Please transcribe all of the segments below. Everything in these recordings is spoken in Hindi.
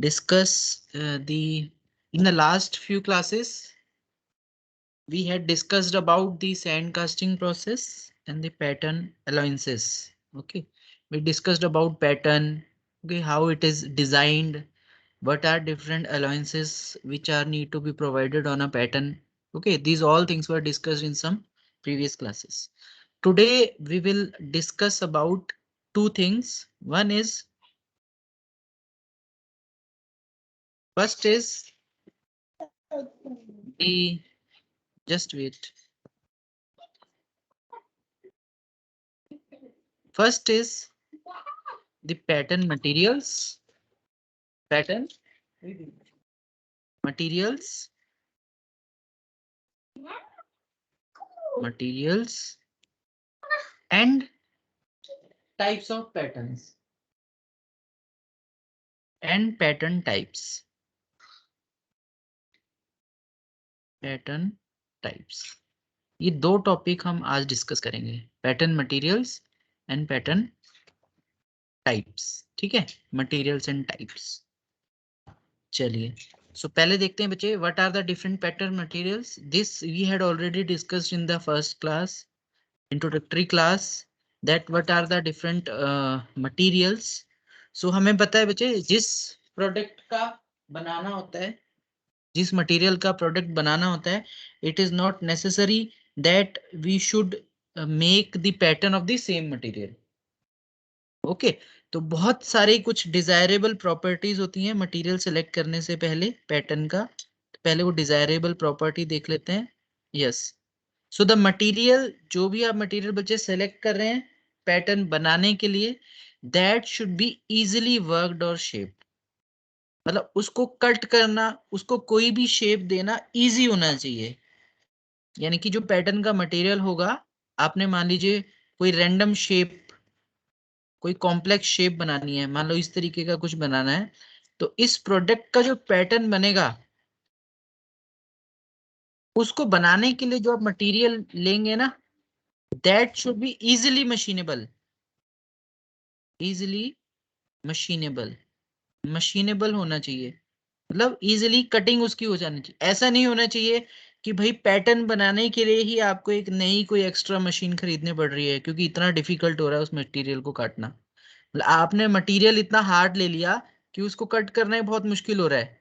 discuss in the last few classes we had discussed about the sand casting process and the pattern allowances. Okay, we discussed about pattern, okay, how it is designed, what are different allowances which are need to be provided on a pattern. Okay, these all things were discussed in some previous classes. Today we will discuss about two things. One is, first is the, just wait. First is the pattern materials. Pattern materials. Materials and types of patterns and pattern types. Pattern types. ये दो टॉपिक हम आज डिस्कस करेंगे, pattern materials and pattern types. ठीक है, मटेरियल्स एंड टाइप्स. चलिए, सो पहले देखते हैं बच्चे, what are the different pattern materials. This we had already discussed in the first class, introductory class, that what are the different materials. So हमें पता है बच्चे, जिस प्रोडक्ट का बनाना होता है, जिस मटेरियल का प्रोडक्ट बनाना होता है, it is not necessary that we should make the pattern of the same material. Okay, तो बहुत सारे कुछ डिजायरेबल प्रॉपर्टीज होती हैं मटेरियल सेलेक्ट करने से पहले पैटर्न का. पहले वो डिजायरेबल प्रॉपर्टी देख लेते हैं. यस, सो द मटेरियल, जो भी आप मटेरियल बच्चे सेलेक्ट कर रहे हैं पैटर्न बनाने के लिए, that should be easily worked और शेप. मतलब उसको कट करना, उसको कोई भी शेप देना इजी होना चाहिए. यानी कि जो पैटर्न का मटेरियल होगा, आपने मान लीजिए कोई रैंडम शेप, कोई कॉम्प्लेक्स शेप बनानी है, मान लो इस तरीके का कुछ बनाना है, तो इस प्रोडक्ट का जो पैटर्न बनेगा, उसको बनाने के लिए जो आप मटेरियल लेंगे ना, that should be easily machinable. Easily machinable, machinable होना चाहिए. मतलब इजिली कटिंग उसकी हो जानी चाहिए. ऐसा नहीं होना चाहिए कि भाई पैटर्न बनाने के लिए ही आपको एक नई कोई एक्स्ट्रा मशीन खरीदनी पड़ रही है क्योंकि इतना डिफिकल्ट हो रहा है उस मटेरियल को काटना. मतलब आपने मटेरियल इतना हार्ड ले लिया कि उसको कट करना ही बहुत मुश्किल हो रहा है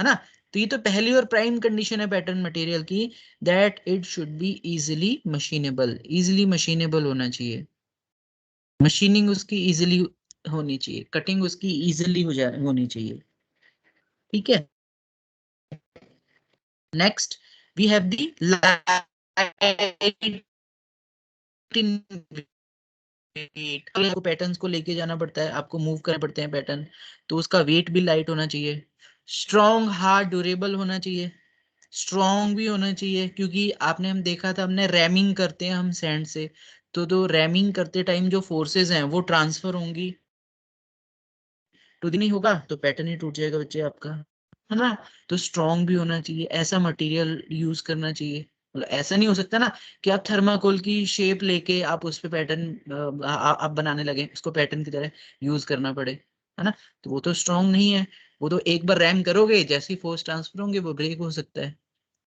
ना. तो ये तो पहली और प्राइम कंडीशन है पैटर्न मटेरियल की, that it should be easily machinable. Easily machinable होना चाहिए, मशीनिंग उसकी इजिली होनी चाहिए, कटिंग उसकी इजिली होनी चाहिए. ठीक है. Next we have the light in weight. आपको पैटर्न्स को लेके जाना पड़ता है, आपको मूव करने पड़ते हैं पैटर्न, तो उसका वेट भी लाइट होना चाहिए. स्ट्रॉन्ग, हार्ड, ड्यूरेबल होना चाहिए. स्ट्रॉन्ग भी होना चाहिए क्योंकि आपने, हम देखा था, हमने रैमिंग करते हैं हम सैंड से, तो रैमिंग करते टाइम जो फोर्सेस हैं वो ट्रांसफर होंगी, टूट नहीं होगा तो पैटर्न ही टूट जाएगा बच्चे आपका, है ना. तो स्ट्रॉन्ग भी होना चाहिए, ऐसा मटेरियल यूज करना चाहिए. मतलब ऐसा नहीं हो सकता ना कि आप थर्माकोल की शेप लेके आप उस पे पैटर्न आप बनाने लगे, उसको पैटर्न की तरह यूज करना पड़े, है ना. तो वो तो स्ट्रॉन्ग नहीं है. वो तो एक बार रैम करोगे, जैसे ही फोर्स ट्रांसफर होंगे वो ब्रेक हो सकता है.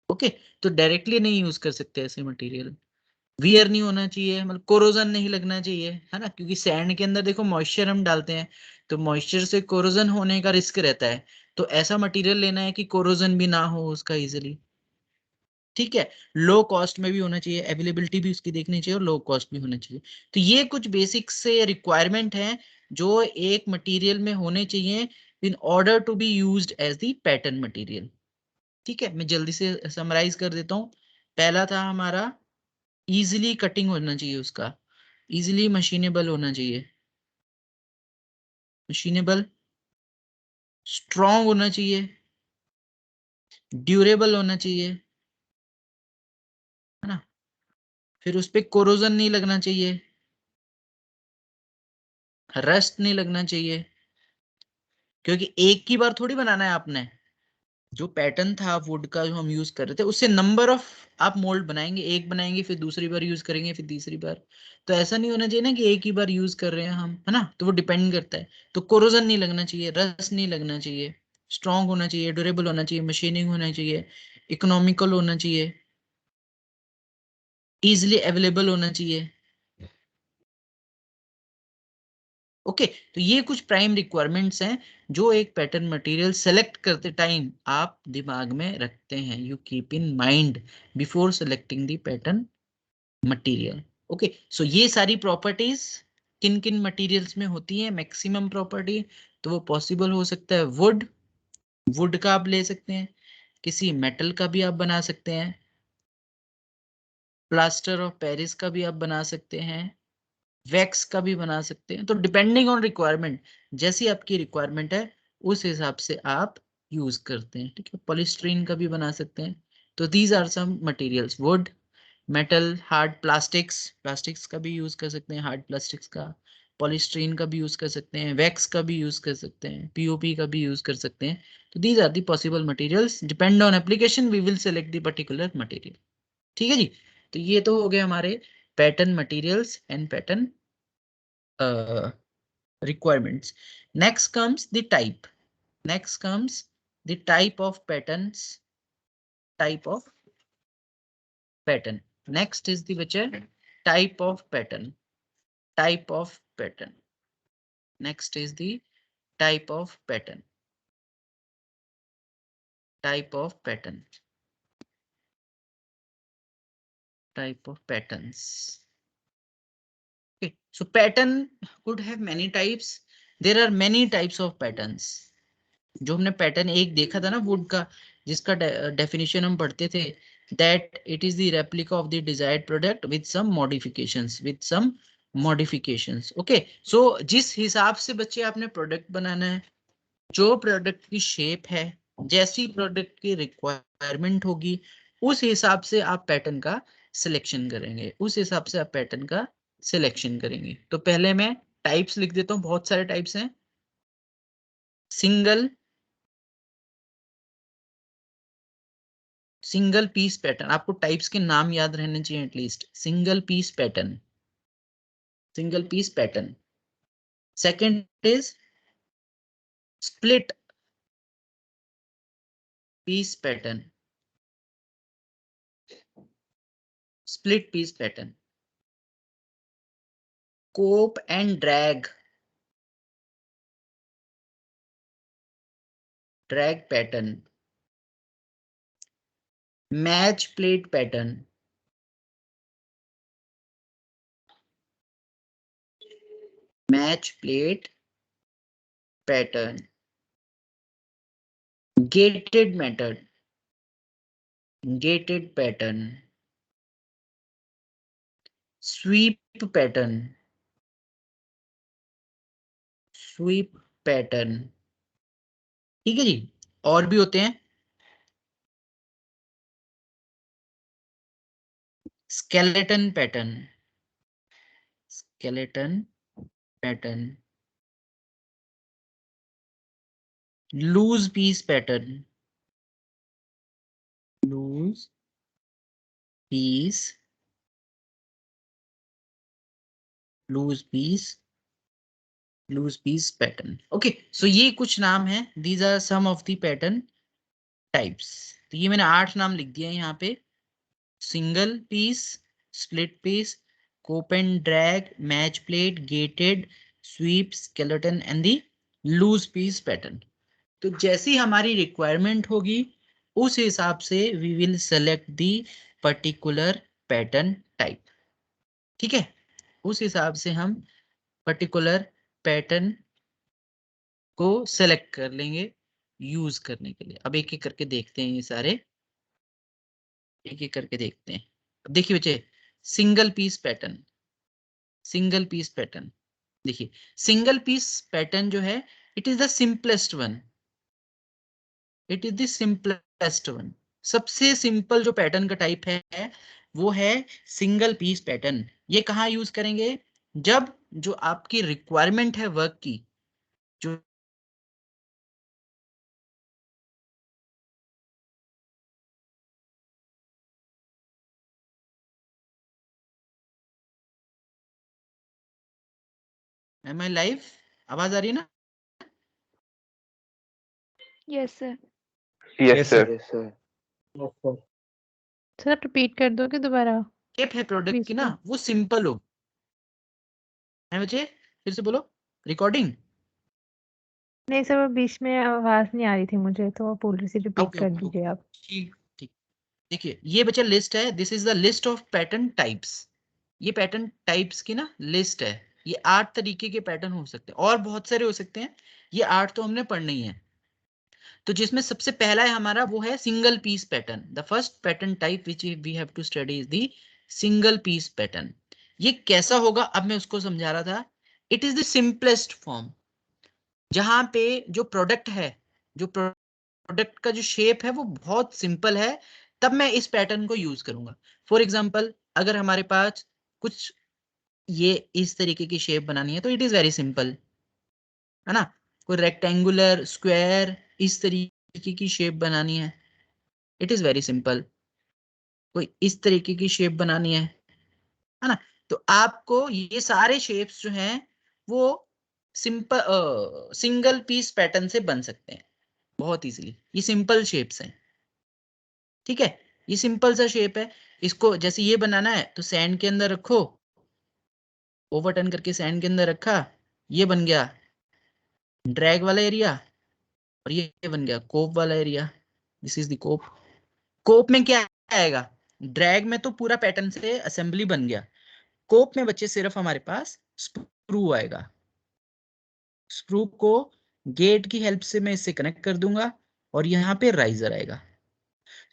ओके, तो डायरेक्टली नहीं यूज कर सकते ऐसे मटेरियल. वियर नहीं होना चाहिए, मतलब कोरोजन नहीं लगना चाहिए, है ना, क्योंकि सैंड के अंदर देखो मॉइस्चर हम डालते हैं, तो मॉइस्चर से कोरोजन होने का रिस्क रहता है. तो ऐसा मटेरियल लेना है कि कोरोजन भी ना हो उसका इजिली. ठीक है. लो कॉस्ट में भी होना चाहिए, अवेलेबिलिटी भी उसकी देखनी चाहिए और लो कॉस्ट भी होना चाहिए. तो ये कुछ बेसिक से रिक्वायरमेंट हैं जो एक मटेरियल में होने चाहिए in order to be used as the pattern material. ठीक है, मैं जल्दी से समराइज कर देता हूँ. पहला था हमारा, इजिली कटिंग होना चाहिए उसका, इजिली मशीनेबल होना चाहिए, मशीनेबल, स्ट्रॉन्ग होना चाहिए, ड्यूरेबल होना चाहिए, है ना. फिर उस पे कोरोजन नहीं लगना चाहिए, रस्ट नहीं लगना चाहिए, क्योंकि एक ही बार थोड़ी बनाना है आपने. जो पैटर्न था वुड का जो हम यूज कर रहे थे, उससे नंबर ऑफ आप मोल्ड बनाएंगे, एक बनाएंगे फिर दूसरी बार यूज करेंगे फिर तीसरी बार. तो ऐसा नहीं होना चाहिए ना कि एक ही बार यूज कर रहे हैं हम, है ना. तो वो डिपेंड करता है. तो कोरोजन नहीं लगना चाहिए, रस नहीं लगना चाहिए. स्ट्रॉन्ग होना चाहिए, ड्यूरेबल होना चाहिए, मशीनिंग होना चाहिए, इकोनॉमिकल होना चाहिए, इजिली अवेलेबल होना चाहिए। ओके, तो ये कुछ प्राइम रिक्वायरमेंट्स हैं जो एक पैटर्न मटेरियल सेलेक्ट करते टाइम आप दिमाग में रखते हैं, you keep in mind before selecting the pattern material. Okay, so ये सारी प्रॉपर्टीज किन किन मटेरियल्स में होती है, मैक्सिमम प्रॉपर्टी, तो वो पॉसिबल हो सकता है वुड, वुड का आप ले सकते हैं, किसी मेटल का भी आप बना सकते हैं, प्लास्टर ऑफ पेरिस का भी आप बना सकते हैं, वैक्स का भी बना सकते हैं। तो डिपेंडिंग ऑन रिक्वायरमेंट, जैसी आपकी रिक्वायरमेंट है उस हिसाब से आप यूज करते हैं। ठीक है, पॉलीस्ट्रीन का भी बना सकते हैं। तो these are some materials, wood, metal, hard plastics, plastics का भी यूज कर सकते हैं, हार्ड प्लास्टिक्स का, पॉलीस्ट्रीन का भी यूज कर सकते हैं, वैक्स का भी यूज कर सकते हैं, पीओपी का भी यूज कर सकते हैं। तो these are the possible materials, depend on application we will select the particular material. ठीक है जी, तो ये तो हो गए हमारे pattern materials and pattern requirements. Next comes the type. Next comes the type of patterns. Type of pattern. Next is the which type of pattern. Type of pattern. Next is the type of pattern. Type of pattern. Type of patterns. Okay. So pattern could have many types. There are many types of patterns. जो हमने पैटर्न एक देखा था ना वुड का, जिसका डेफिनेशन हम पढ़ते थे, that it is the replica of the desired product with some modifications, with some modifications. Okay, so जिस हिसाब से बच्चे आपने प्रोडक्ट बनाना है, जो प्रोडक्ट की शेप है, जैसी प्रोडक्ट की रिक्वायरमेंट होगी, उस हिसाब से आप पैटर्न का सिलेक्शन करेंगे, उस हिसाब से आप पैटर्न का सिलेक्शन करेंगे। तो पहले मैं टाइप्स लिख देता हूँ, बहुत सारे टाइप्स हैं। सिंगल, सिंगल पीस पैटर्न, आपको टाइप्स के नाम याद रहने चाहिए at least. Single piece pattern, single piece pattern. Second is split piece pattern, split piece pattern. Cope and drag, drag pattern. Match plate pattern, match plate pattern. Gated method, gated pattern. Sweep pattern, sweep pattern. ठीक है जी, और भी होते हैं। Skeleton pattern, skeleton pattern. Loose piece pattern, loose piece, loose piece, loose piece pattern. Okay, so ये कुछ नाम है, these are some of the pattern types. तो ये मैंने 8 नाम लिख दिए हैं यहाँ पे। Single piece, split piece, cope and drag, match plate, gated, sweep, skeleton and the loose piece pattern. तो जैसी हमारी रिक्वायरमेंट होगी उस हिसाब से we will select the particular pattern type. ठीक है, उस हिसाब से हम पर्टिकुलर पैटर्न को सेलेक्ट कर लेंगे यूज करने के लिए। अब एक एक करके देखते हैं, ये सारे एक एक करके देखते हैं। अब देखिए बच्चे, single piece pattern, single piece pattern. देखिए, सिंगल पीस पैटर्न जो है, it is the simplest one, it is the simplest one. सबसे सिंपल जो पैटर्न का टाइप है वो है सिंगल पीस पैटर्न। ये कहाँ यूज करेंगे? जब जो आपकी रिक्वायरमेंट है वर्क की, जो एम आई लाइव, आवाज आ रही है ना? Yes sir. Yes sir. Yes sir. Sir repeat कर दोगे दोबारा? शेप है प्रोडक्ट बीच की में। ना, वो सिंपल हो है बच्चे, फिर से बोलो रिकॉर्डिंग। नहीं सर, वो बीच में आवाज नहीं आ रही थी मुझे, तो आप पूरी सी रिपीट ओके कर ओके दीजिए ओके, आप। ठीक ठीक। देखिए ये बच्चा लिस्ट है, this is the list of pattern types. ये पैटर्न टाइप्स की ना लिस्ट है। ये 8 तरीके के पैटर्न हो सकते हैं और बहुत सारे हो सकते हैं, ये 8 तो हमने पढ़ने ही है। तो जिसमें सबसे पहला है हमारा वो है single piece pattern. The first pattern type which we have to study is the single piece pattern. ये कैसा होगा अब मैं उसको समझा रहा था। It is the simplest form, जहां पे जो प्रोडक्ट है, जो प्रोडक्ट का जो शेप है वो बहुत सिंपल है, तब मैं इस पैटर्न को यूज करूंगा। फॉर एग्जाम्पल अगर हमारे पास कुछ ये इस तरीके की शेप बनानी है तो इट इज वेरी सिंपल, है ना। कोई रेक्टेंगुलर स्क्वायर इस तरीके की शेप बनानी है, इट इज वेरी सिंपल। कोई इस तरीके की शेप बनानी है ना। तो आपको ये सारे शेप्स जो हैं वो सिंपल सिंगल पीस पैटर्न से बन सकते हैं बहुत इजीली। ये सिंपल शेप्स हैं, ठीक है। ये सिंपल सा शेप है। इसको जैसे ये बनाना है तो सैंड के अंदर रखो, ओवरटर्न करके सैंड के अंदर रखा, ये बन गया ड्रैग वाला एरिया, और ये बन गया कोप वाला एरिया। दिस इज द कोप। कोप में क्या आएगा, ड्रैग में तो पूरा पैटर्न से असेंबली बन गया, कोप में बच्चे सिर्फ हमारे पास स्क्रू आएगा। स्क्रू को गेट की हेल्प से मैं इससे कनेक्ट कर दूंगा और यहाँ पे राइजर आएगा।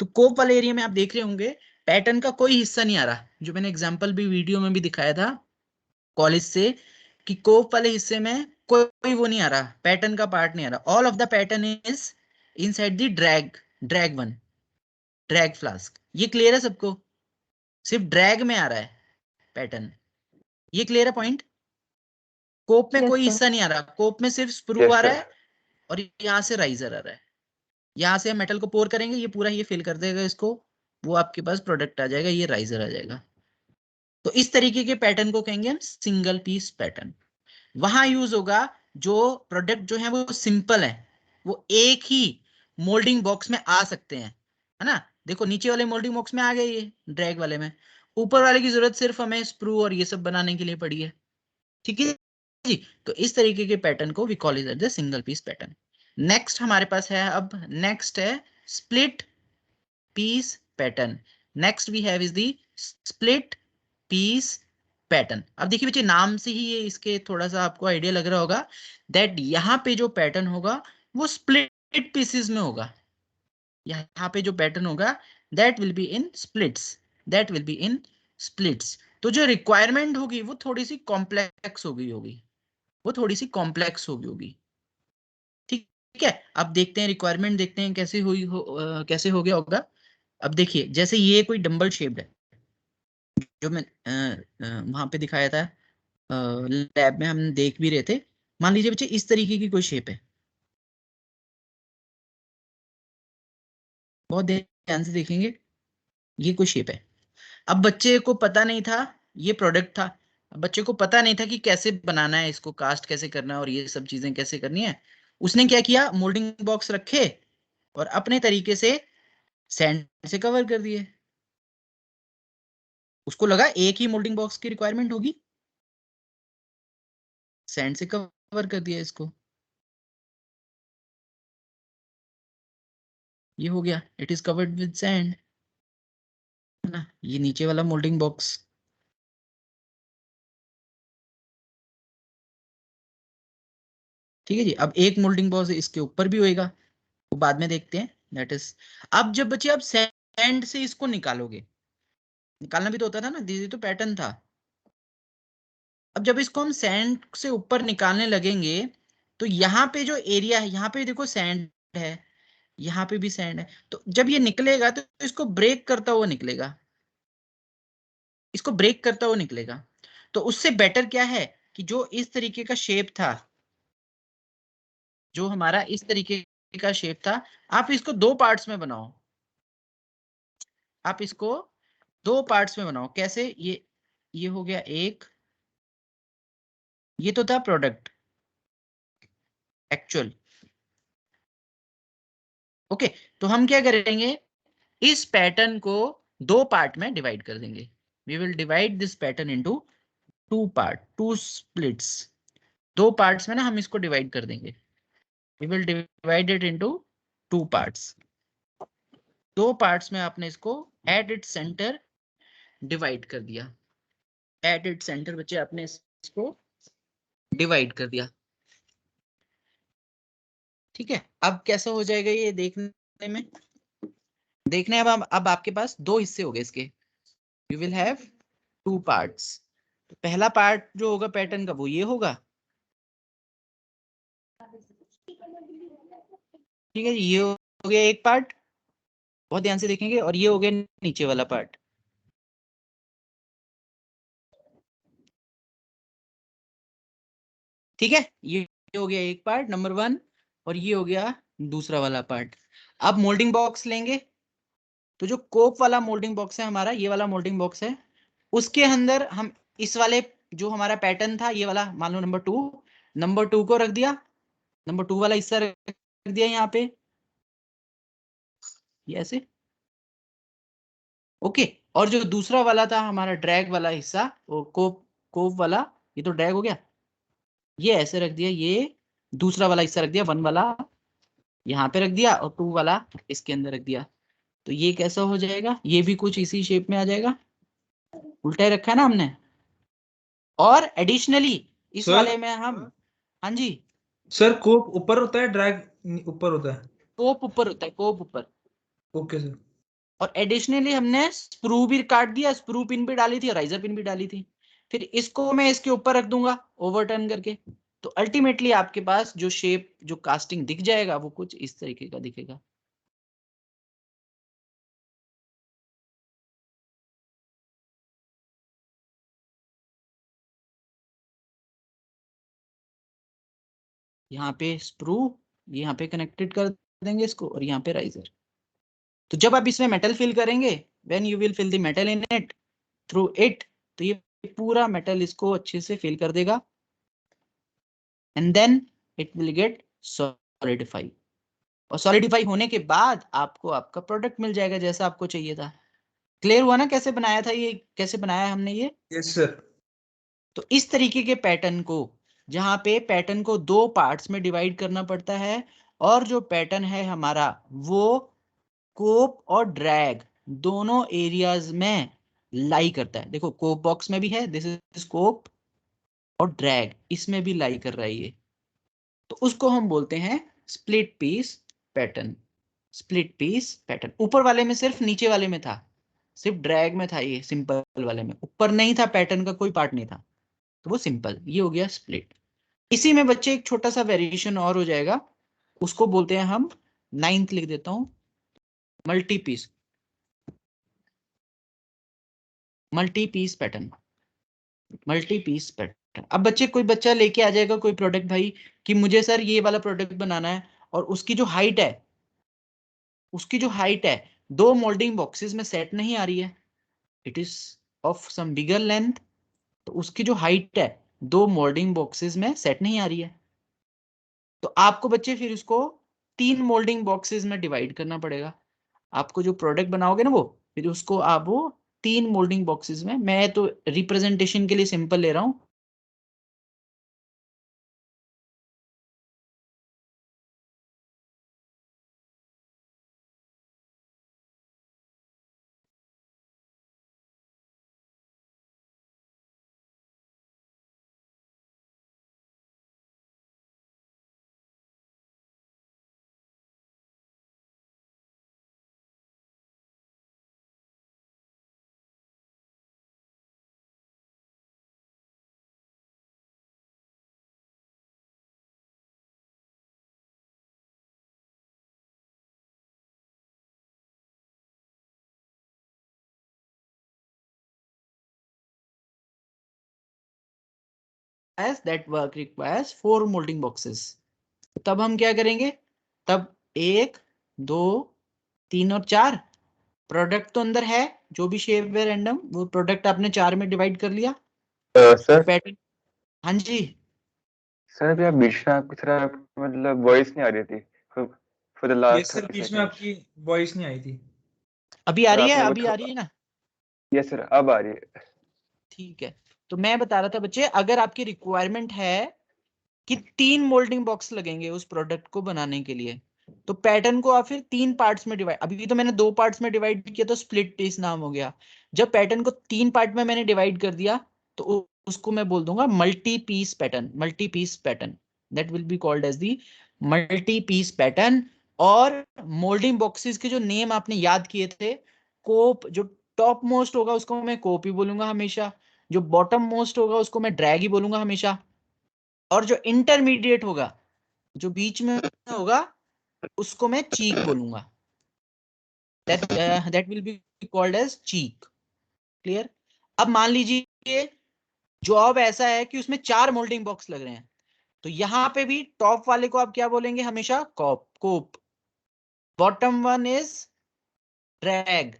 तो कोप वाले एरिया में आप देख रहे होंगे पैटर्न का कोई हिस्सा नहीं आ रहा, जो मैंने एग्जांपल भी वीडियो में भी दिखाया था कॉलेज से, कि कोप वाले हिस्से में कोई वो नहीं आ रहा, पैटर्न का पार्ट नहीं आ रहा। All of the pattern is inside the drag, drag one, drag flask. ये क्लियर है सबको, सिर्फ ड्रैग में आ रहा है पैटर्न। ये क्लियर है पॉइंट। कोप में यस कोई सर। हिस्सा नहीं आ रहा, कोप में सिर्फ स्प्रू आ यस रहा सर। है और यहाँ से राइजर आ रहा है। यहाँ से हम मेटल को पोर करेंगे, ये पूरा ये फिल कर देगा इसको, वो आपके पास प्रोडक्ट आ जाएगा, ये राइजर आ जाएगा। तो इस तरीके के पैटर्न को कहेंगे हम सिंगल पीस पैटर्न। वहां यूज होगा जो प्रोडक्ट जो है वो सिंपल है, वो एक ही मोल्डिंग बॉक्स में आ सकते हैं, है ना। देखो नीचे वाले मोल्डिंग बॉक्स में आ गए, ये ड्रैग वाले में, ऊपर वाले की जरूरत सिर्फ हमें स्प्रू और ये सब बनाने के लिए पड़ी है, ठीक है जी। तो इस तरीके के पैटर्न को we call it the single piece pattern. Next हमारे पास है, अब नेक्स्ट है split piece pattern. Next we have is the split piece pattern. अब देखिए बच्चे नाम से ही ये इसके थोड़ा सा आपको आइडिया लग रहा होगा दैट यहाँ पे जो पैटर्न होगा वो स्प्लिट पीसेस में होगा। यहाँ पे जो पैटर्न होगा that will be in splits, that will be in splits. तो जो रिक्वायरमेंट होगी वो थोड़ी सी कॉम्प्लेक्स होगी, वो थोड़ी सी कॉम्प्लेक्स होगी। ठीक है, अब देखते हैं रिक्वायरमेंट, देखते हैं कैसे हुई कैसे हो गया होगा। अब देखिए जैसे ये कोई डंबल शेप्ड है, जो मैं वहां पे दिखाया था लैब में हम देख भी रहे थे। मान लीजिए बच्चे इस तरीके की कोई शेप है, बहुत ध्यान से देखेंगे, ये कोई शेप है। अब बच्चे को पता नहीं था ये प्रोडक्ट था, अब बच्चे को पता नहीं था कि कैसे बनाना है इसको, कास्ट कैसे करना है और ये सब चीजें कैसे करनी है। उसने क्या किया, मोल्डिंग बॉक्स रखे और अपने तरीके से सैंड से कवर कर दिए। उसको लगा एक ही मोल्डिंग बॉक्स की रिक्वायरमेंट होगी, सैंड से कवर कर दिया इसको, ये हो गया, it is covered with sand, है ना। ये नीचे वाला मोल्डिंग बॉक्स, ठीक है जी। अब एक मोल्डिंग बॉक्स इसके ऊपर भी होएगा, वो बाद में देखते हैं, दैट इज। अब जब बच्चे आप सैंड से इसको निकालोगे, निकालना भी तो होता था ना, ये तो पैटर्न था। अब जब इसको हम सैंड से ऊपर निकालने लगेंगे तो यहाँ पे जो एरिया है, यहाँ पे देखो सैंड है, यहाँ पे भी सैंड है, तो जब ये निकलेगा तो इसको ब्रेक करता हुआ निकलेगा, इसको ब्रेक करता हुआ निकलेगा। तो उससे बेटर क्या है कि जो इस तरीके का शेप था, जो हमारा इस तरीके का शेप था, आप इसको दो पार्ट्स में बनाओ, आप इसको दो पार्ट्स में बनाओ। कैसे, ये हो गया एक, ये तो था प्रोडक्ट एक्चुअल, ओके, तो हम क्या करेंगे, इस पैटर्न को दो पार्ट में डिवाइड कर देंगे। We will divide this pattern into two part, two splits. दो पार्ट्स में ना हम इसको डिवाइड कर देंगे। We will divide it into two parts. दो पार्ट्स में आपने इसको एट इट सेंटर डिवाइड कर दिया। एट इट सेंटर बच्चे आपने इसको डिवाइड कर दिया। ठीक है, अब कैसा हो जाएगा ये देखने में, देखने अब आपके पास दो हिस्से हो गए इसके। You will have two parts. तो पहला पार्ट जो होगा पैटर्न का वो ये होगा। ठीक है, ये हो गया एक पार्ट, बहुत ध्यान से देखेंगे, और ये हो गया नीचे वाला पार्ट। ठीक है, ये हो गया एक पार्ट नंबर वन, और ये हो गया दूसरा वाला पार्ट। अब मोल्डिंग बॉक्स लेंगे, तो जो कोप वाला मोल्डिंग बॉक्स है हमारा, ये वाला मोल्डिंग बॉक्स है, उसके अंदर हम इस वाले जो हमारा पैटर्न था ये वाला, मान लो नंबर टू को रख दिया, नंबर टू वाला हिस्सा रख दिया यहाँ पे, ये ऐसे। ओके, और जो दूसरा वाला था हमारा ड्रैग वाला हिस्सा, वो कोप कोप वाला, ये तो ड्रैग हो गया, ये ऐसे रख दिया, ये दूसरा वाला हिस्सा रख दिया, वन वाला यहाँ पे रख दिया, और टू वाला इसके अंदर रख दिया। तो ये कैसा हो जाएगा, ये भी कुछ इसी शेप में आ जाएगा, उल्टा ही रखा है ना हमने। और एडिशनली इस सर वाले में हम, हाँ जी, सर कोप ऊपर होता है, ड्रैग ऊपर होता है? कोप ऊपर होता है, कोप ऊपर। Okay sir. और एडिशनली हमने स्प्रू भी काट दिया, स्प्रू पिन भी डाली थी और राइजर पिन भी डाली थी। फिर इसको मैं इसके ऊपर रख दूंगा ओवरटर्न करके। तो अल्टीमेटली आपके पास जो शेप, जो कास्टिंग दिख जाएगा वो कुछ इस तरीके का दिखेगा। यहाँ पे स्प्रू, यहाँ पे कनेक्टेड कर देंगे इसको, और यहाँ पे राइजर। तो जब आप इसमें मेटल फिल करेंगे, when you will fill the metal in it through it, तो ये पूरा मेटल इसको अच्छे से फिल कर देगा, and then it will get solidify. और सॉलिडिफाई होने के बाद आपको आपका प्रोडक्ट मिल जाएगा जैसा आपको चाहिए था। क्लियर हुआ ना कैसे बनाया था ये, कैसे बनाया हमने ये? Yes sir. तो इस तरीके के पैटर्न को, जहां पे पैटर्न को दो पार्ट्स में डिवाइड करना पड़ता है, और जो पैटर्न है हमारा वो कोप और ड्रैग दोनों एरियाज में लाई करता है। देखो कोप बॉक्स में भी है, दिस इज कोप, और ड्रैग इसमें भी लाई कर रहा है ये। तो उसको हम बोलते हैं split piece pattern. Split piece pattern ऊपर वाले में सिर्फ नीचे वाले में था, सिर्फ ड्रैग में था, ये सिंपल वाले में ऊपर नहीं था, पैटर्न का कोई पार्ट नहीं था, तो वो सिंपल, ये हो गया स्प्लिट। इसी में बच्चे एक छोटा सा वेरिएशन और हो जाएगा, उसको बोलते हैं हम, नाइन्थ लिख देता हूं, multi piece, multi piece pattern, multi piece pattern. अब बच्चे, कोई बच्चा लेके आ जाएगा कोई प्रोडक्ट भाई, कि मुझे सर ये वाला प्रोडक्ट बनाना है, और उसकी जो हाइट है, उसकी जो हाइट है दो मोल्डिंग बॉक्सेस में सेट नहीं आ रही है, it is of some bigger length, तो उसकी जो हाइट है दो मोल्डिंग बॉक्सेस में सेट नहीं आ रही है, तो आपको बच्चे फिर उसको तीन मोल्डिंग बॉक्सेस में डिवाइड करना पड़ेगा। आपको जो प्रोडक्ट बनाओगे ना वो, फिर उसको आप वो तीन मोल्डिंग बॉक्सेस में, मैं तो रिप्रेजेंटेशन के लिए सिंपल ले रहा हूं, as that work requires four molding boxes। तब हम क्या करेंगे, तब एक, दो, तीन और चार, प्रोडक्ट तो अंदर है, जो भी शेप है रैंडम, वो प्रोडक्ट आपने चार में डिवाइड कर लिया। सर पैटर्न, हाँ जी, सर अभी आप बीच में आपकी तरह मतलब वॉइस नहीं आ रही थी, for the ये last सर 30 बीच में seconds. आपकी वॉइस नहीं आई थी। अभी आ सर रही है, आपने अभी आ रही है ना? यस सर अब आ रही है। ठीक है, तो मैं बता रहा था बच्चे, अगर आपकी रिक्वायरमेंट है कि 3 मोल्डिंग बॉक्स लगेंगे उस प्रोडक्ट को बनाने के लिए, तो पैटर्न को आप फिर 3 पार्ट्स में डिवाइड, अभी तो मैंने 2 पार्ट्स में डिवाइड किया तो स्प्लिट पीस नाम हो गया। जब पैटर्न को 3 पार्ट में मैंने डिवाइड कर दिया तो उसको मैं बोल दूंगा multi piece pattern, multi piece pattern, that will be called as the multi piece pattern. और मोल्डिंग बॉक्सेस के जो नेम आपने याद किए थे, कोप, जो टॉप मोस्ट होगा उसको मैं कोप ही बोलूंगा हमेशा, जो बॉटम मोस्ट होगा उसको मैं ड्रैग ही बोलूंगा हमेशा, और जो इंटरमीडिएट होगा, जो बीच में होगा, उसको मैं चीक बोलूंगा। That will be called as cheek. Clear? अब मान लीजिए जॉब ऐसा है कि उसमें 4 मोल्डिंग बॉक्स लग रहे हैं, तो यहां पे भी टॉप वाले को आप क्या बोलेंगे हमेशा? Cope. Bottom one is drag.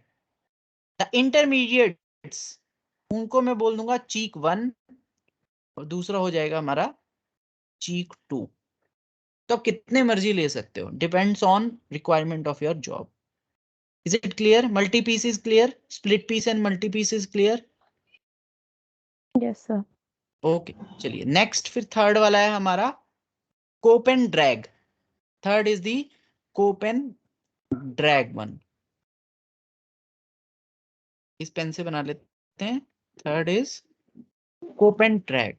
The intermediates, उनको मैं बोल दूंगा चीक 1, और दूसरा हो जाएगा हमारा चीक 2। तो आप कितने मर्जी ले सकते हो, depends on requirement of your job. Is it clear? Multi piece is clear, split piece and multi piece is clear? Yes sir. Okay, चलिए नेक्स्ट, फिर थर्ड वाला है हमारा cope and drag. Third is the cope and drag one. इस पेन से बना लेते हैं। Third is cope and drag.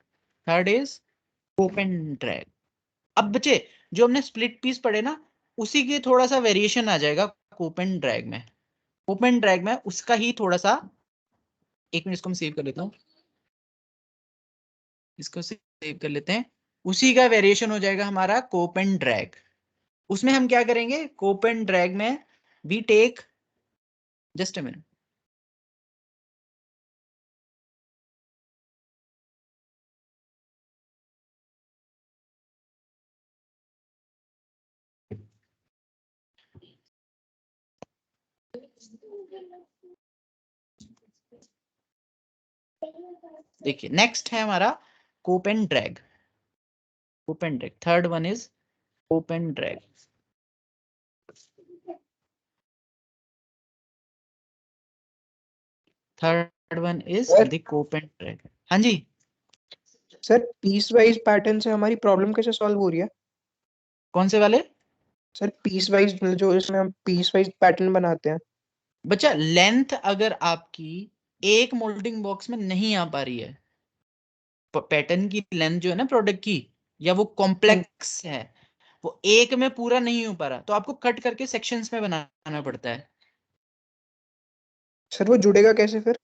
Third is cope and drag. अब बच्चे, जो हमने स्प्लिट पीस पढ़े ना, उसी के थोड़ा सा वेरिएशन आ जाएगा कोप एंड ड्रैग में। कोप एंड ड्रैग में उसका ही थोड़ा सा, एक मिनट इसको मैं सेव कर लेता हूँ, इसको सेव कर लेते हैं। उसी का वेरिएशन हो जाएगा हमारा कोप एंड ड्रैग। उसमें हम क्या करेंगे? कोप एंड ड्रैग में we take, just a minute, देखिए नेक्स्ट है हमारा cope and drag. Cope and drag, third one is cope and drag. Third one is sir the cope and drag. हाँ जी, सर पीस वाइज पैटर्न से हमारी प्रॉब्लम कैसे सॉल्व हो रही है? कौन से वाले? सर पीस वाइज, जो इसमें हम पीस वाइज पैटर्न बनाते हैं। बच्चा, लेंथ अगर आपकी एक मोल्डिंग बॉक्स में नहीं आ पा रही है, पैटर्न की लेंथ जो है ना प्रोडक्ट की, या वो कॉम्प्लेक्स है, वो एक में पूरा नहीं हो पा रहा, तो आपको कट करके सेक्शंस में बनाना पड़ता है। सर वो जुड़ेगा कैसे फिर?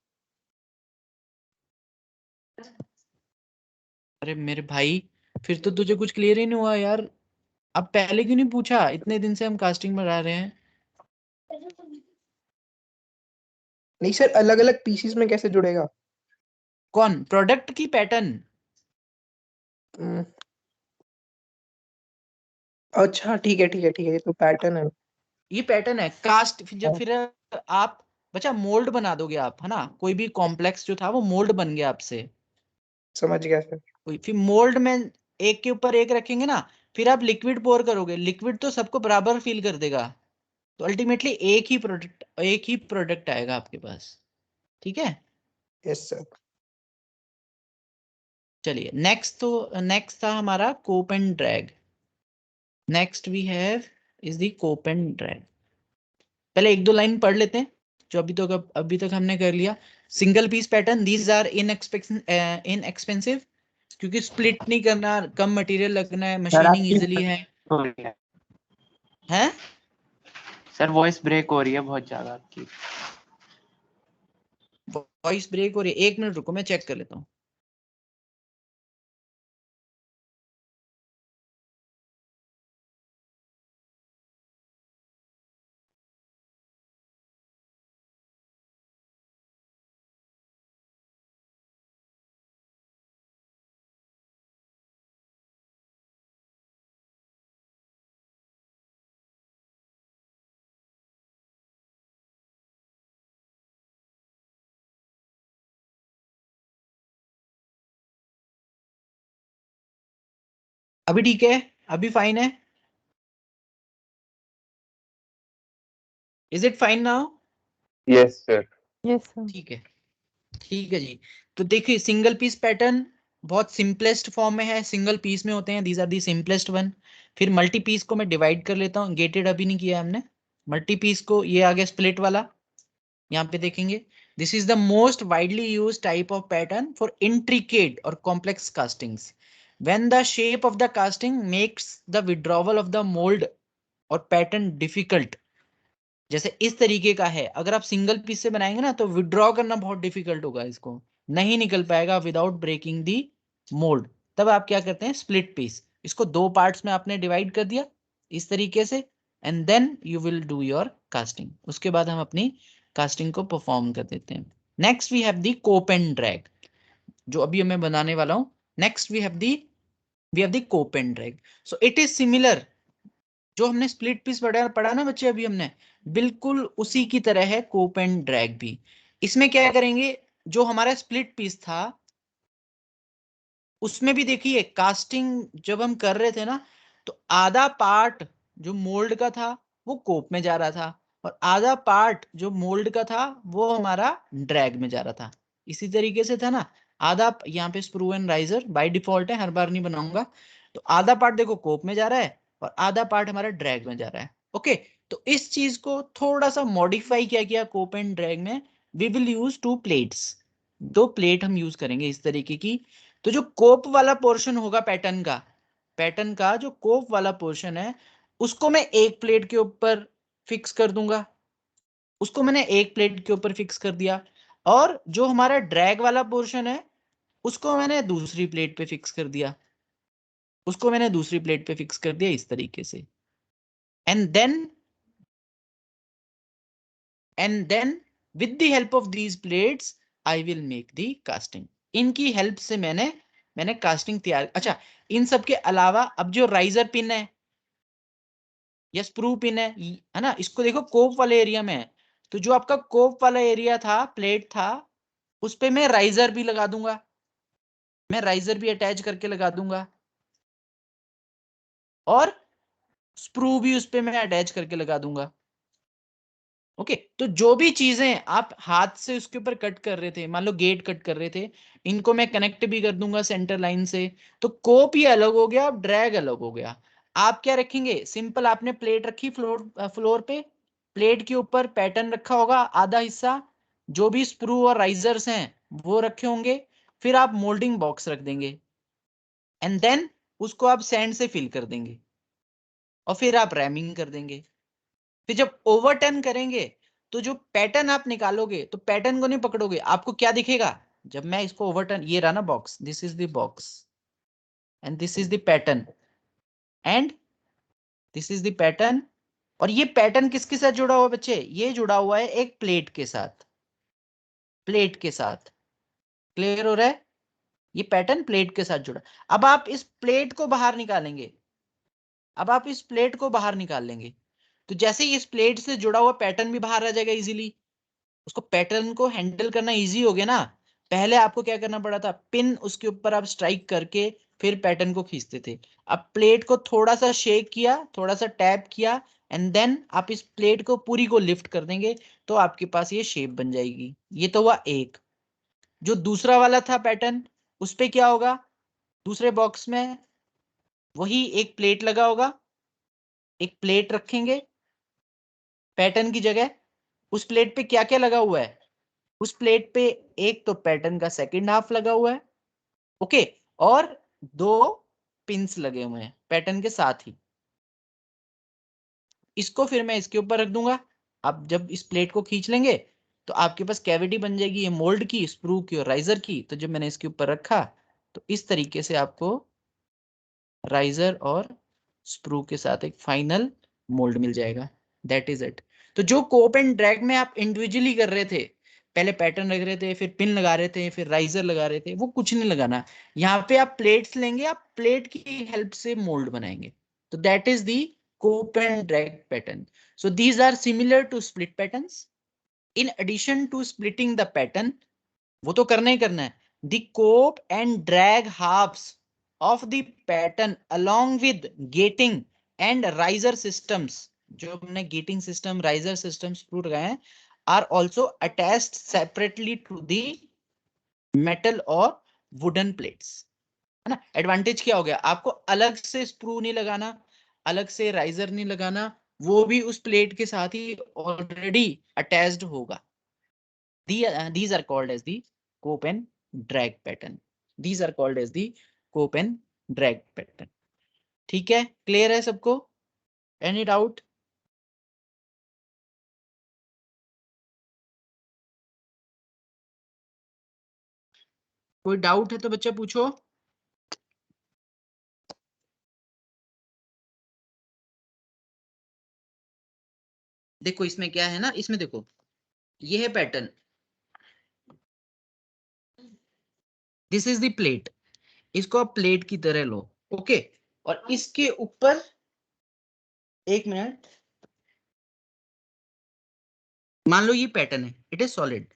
अरे मेरे भाई, फिर तो तुझे कुछ क्लियर ही नहीं हुआ यार। अब पहले क्यों नहीं पूछा? इतने दिन से हम कास्टिंग बना रहे हैं। नहीं सर, अलग अलग पीसीस में कैसे जुड़ेगा? कौन? प्रोडक्ट की पैटर्न? हम्म, अच्छा ठीक है ठीक है ठीक है, ये तो पैटर्न है। ये पैटर्न है कास्ट। जब फिर आप बच्चा मोल्ड बना दोगे आप, है ना, कोई भी कॉम्प्लेक्स जो था वो मोल्ड बन गया आपसे, समझ गया सर। फिर मोल्ड में एक के ऊपर एक रखेंगे ना, फिर आप लिक्विड पोर करोगे, लिक्विड तो सबको बराबर फील कर देगा, तो अल्टीमेटली एक ही प्रोडक्ट आएगा आपके पास। ठीक है, यस सर। चलिए नेक्स्ट, तो नेक्स्ट था हमारा cope and drag. Next we have is the cope and drag. पहले एक दो लाइन पढ़ लेते हैं जो अभी तक हमने कर लिया। Single piece pattern, these are inexpensive, क्योंकि स्प्लिट नहीं करना, कम मटेरियल लगना है, सर मशीनिंग आपकी इजीली है। हो रही है हैं? सर, वॉइस ब्रेक हो रही है बहुत ज्यादा आपकी। वॉइस ब्रेक हो रही है? एक मिनट रुको, मैं चेक कर लेता हूँ। अभी ठीक है? अभी फाइन है? Is it fine now? Yes sir. Yes sir. ठीक है जी। तो देखिए सिंगल पीस पैटर्न बहुत सिंपलेस्ट फॉर्म में है, सिंगल पीस में होते हैं, these are the simplest one. फिर मल्टी पीस को मैं डिवाइड कर लेता हूँ, गेटेड अभी नहीं किया हमने। मल्टी पीस को ये आ गया स्प्लिट वाला, यहाँ पे देखेंगे this is the most widely use type of pattern for intricate और complex castings when the shape of the casting makes the withdrawal of the mould और पैटर्न डिफिकल्ट। जैसे इस तरीके का है, अगर आप सिंगल पीस से बनाएंगे ना तो विड्रॉ करना बहुत डिफिकल्ट होगा, इसको नहीं निकल पाएगा विदाउट ब्रेकिंग दी मोल्ड। तब आप क्या करते हैं, स्प्लिट पीस, इसको दो पार्ट्स में आपने डिवाइड कर दिया इस तरीके से, and then you will do your casting. उसके बाद हम अपनी कास्टिंग को परफॉर्म कर देते हैं। Next we have the cope and drag, जो अभी मैं बनाने वाला हूं। Next we have the cope and drag. So it is similar, जो हमने स्प्लिट पीस पढ़ा ना बच्चे अभी हमने, बिल्कुल उसी की तरह है कोप एंड ड्रैग भी। इसमें क्या करेंगे, जो हमारा स्प्लिट पीस था उसमें भी देखिए कास्टिंग जब हम कर रहे थे ना, तो आधा पार्ट जो मोल्ड का था वो कोप में जा रहा था, और आधा पार्ट जो मोल्ड का था वो हमारा ड्रैग में जा रहा था। इसी तरीके से था ना, आधा यहाँ पे sprue and riser by default है, हर बार नहीं बनाऊंगा। तो आधा पार्ट देखो कोप में जा रहा है और आधा पार्ट हमारा ड्रैग में जा रहा है। ओके, तो इस चीज को थोड़ा सा मॉडिफाई किया गया कोप एंड ड्रैग में। We will use 2 plates, 2 plate हम यूज करेंगे इस तरीके की। तो जो कोप वाला पोर्शन होगा पैटर्न का जो कोप वाला पोर्शन है, उसको मैं एक प्लेट के ऊपर फिक्स कर दूंगा, उसको मैंने एक प्लेट के ऊपर फिक्स कर दिया। और जो हमारा ड्रैग वाला पोर्शन है उसको मैंने दूसरी प्लेट पे फिक्स कर दिया, उसको मैंने दूसरी प्लेट पे फिक्स कर दिया इस तरीके से। And then with the help of these plates I will make the casting. इनकी हेल्प से मैंने कास्टिंग तैयार। अच्छा, इन सब के अलावा अब जो राइजर पिन है या स्प्रू पिन है ना, इसको देखो कोप वाले एरिया में है, तो जो आपका कोप वाला एरिया था, प्लेट था, उस पे मैं राइजर भी लगा दूंगा, मैं राइजर भी अटैच करके लगा दूंगा, और स्प्रू भी उस पे मैं अटैच करके लगा दूंगा। ओके, तो जो भी चीजें आप हाथ से उसके ऊपर कट कर रहे थे, मान लो गेट कट कर रहे थे, इनको मैं कनेक्ट भी कर दूंगा सेंटर लाइन से। तो कोप ही अलग हो गया, अब ड्रैग अलग हो गया। आप क्या रखेंगे, सिंपल आपने प्लेट रखी फ्लोर पे, प्लेट के ऊपर पैटर्न रखा होगा आधा हिस्सा, जो भी स्प्रू और राइजर्स हैं वो रखे होंगे, फिर आप मोल्डिंग बॉक्स रख देंगे, एंड देन उसको आप सैंड से फिल कर देंगे, और फिर आप रैमिंग कर देंगे। फिर जब ओवरटर्न करेंगे तो जो पैटर्न आप निकालोगे, तो पैटर्न को नहीं पकड़ोगे, आपको क्या दिखेगा, जब मैं इसको ओवरटर्न, ये रहा ना box, this is the box and this is the pattern and this is the pattern. और ये पैटर्न किसके साथ जुड़ा हुआ है बच्चे, ये जुड़ा हुआ है एक प्लेट के साथ, प्लेट के साथ। क्लियर हो रहा है, ये पैटर्न प्लेट के साथ जुड़ा। अब आप इस प्लेट को बाहर निकालेंगे, अब आप इस प्लेट को बाहर निकाल लेंगे, तो जैसे ही इस प्लेट से जुड़ा हुआ पैटर्न भी बाहर आ जाएगा इजीली, उसको पैटर्न को हैंडल करना इजी हो गया ना। पहले आपको क्या करना पड़ा था, पिन उसके ऊपर आप स्ट्राइक करके फिर पैटर्न को खींचते थे। अब प्लेट को थोड़ा सा शेक किया, थोड़ा सा टैप किया, एंड देन आप इस प्लेट को पूरी को लिफ्ट कर देंगे, तो आपके पास ये शेप बन जाएगी। ये तो हुआ एक। जो दूसरा वाला था पैटर्न, उस पे क्या होगा, दूसरे बॉक्स में वही एक प्लेट लगा होगा, एक प्लेट रखेंगे पैटर्न की जगह। उस प्लेट पे क्या क्या लगा हुआ है, उस प्लेट पे एक तो पैटर्न का सेकंड हाफ लगा हुआ है, ओके, और 2 पिंस लगे हुए हैं पैटर्न के साथ ही। इसको फिर मैं इसके ऊपर रख दूंगा। अब जब इस प्लेट को खींच लेंगे तो आपके पास कैविटी बन जाएगी, ये मोल्ड की, स्प्रू की और राइजर की। तो जब मैंने इसके ऊपर रखा तो इस तरीके से आपको राइजर और स्प्रू के साथ एक फाइनल मोल्ड मिल जाएगा। That is it. तो जो कोप एंड ड्रैग में आप इंडिविजुअली कर रहे थे, पहले पैटर्न लग रहे थे, फिर पिन लगा रहे थे, फिर राइजर लगा रहे थे, वो कुछ नहीं लगाना। यहाँ पे आप प्लेट्स लेंगे, आप प्लेट की हेल्प से मोल्ड बनाएंगे। तो that is the cope and drag pattern. So these are similar to split patterns. In addition to splitting the pattern, वो तो करना ही करना है, the cope and drag halfs of the pattern along with gating and riser systems जो हमने gating system, riser system, screw लगाए हैं, are also attached separately to the metal और वुडन प्लेट्स, है ना। एडवांटेज क्या हो गया, आपको अलग से स्क्रू नहीं लगाना, अलग से राइजर नहीं लगाना, वो भी उस प्लेट के साथ ही ऑलरेडी अटैच्ड होगा। These are called as the cope and drag pattern. These are called as the cope and drag pattern. ठीक है, क्लियर है सबको? Any doubt? कोई डाउट है तो बच्चा पूछो। देखो इसमें क्या है ना, इसमें देखो ये है pattern, this is the plate, इसको आप प्लेट की तरह लो, ओके। और इसके ऊपर, एक मिनट, मान लो ये पैटर्न है, it is solid,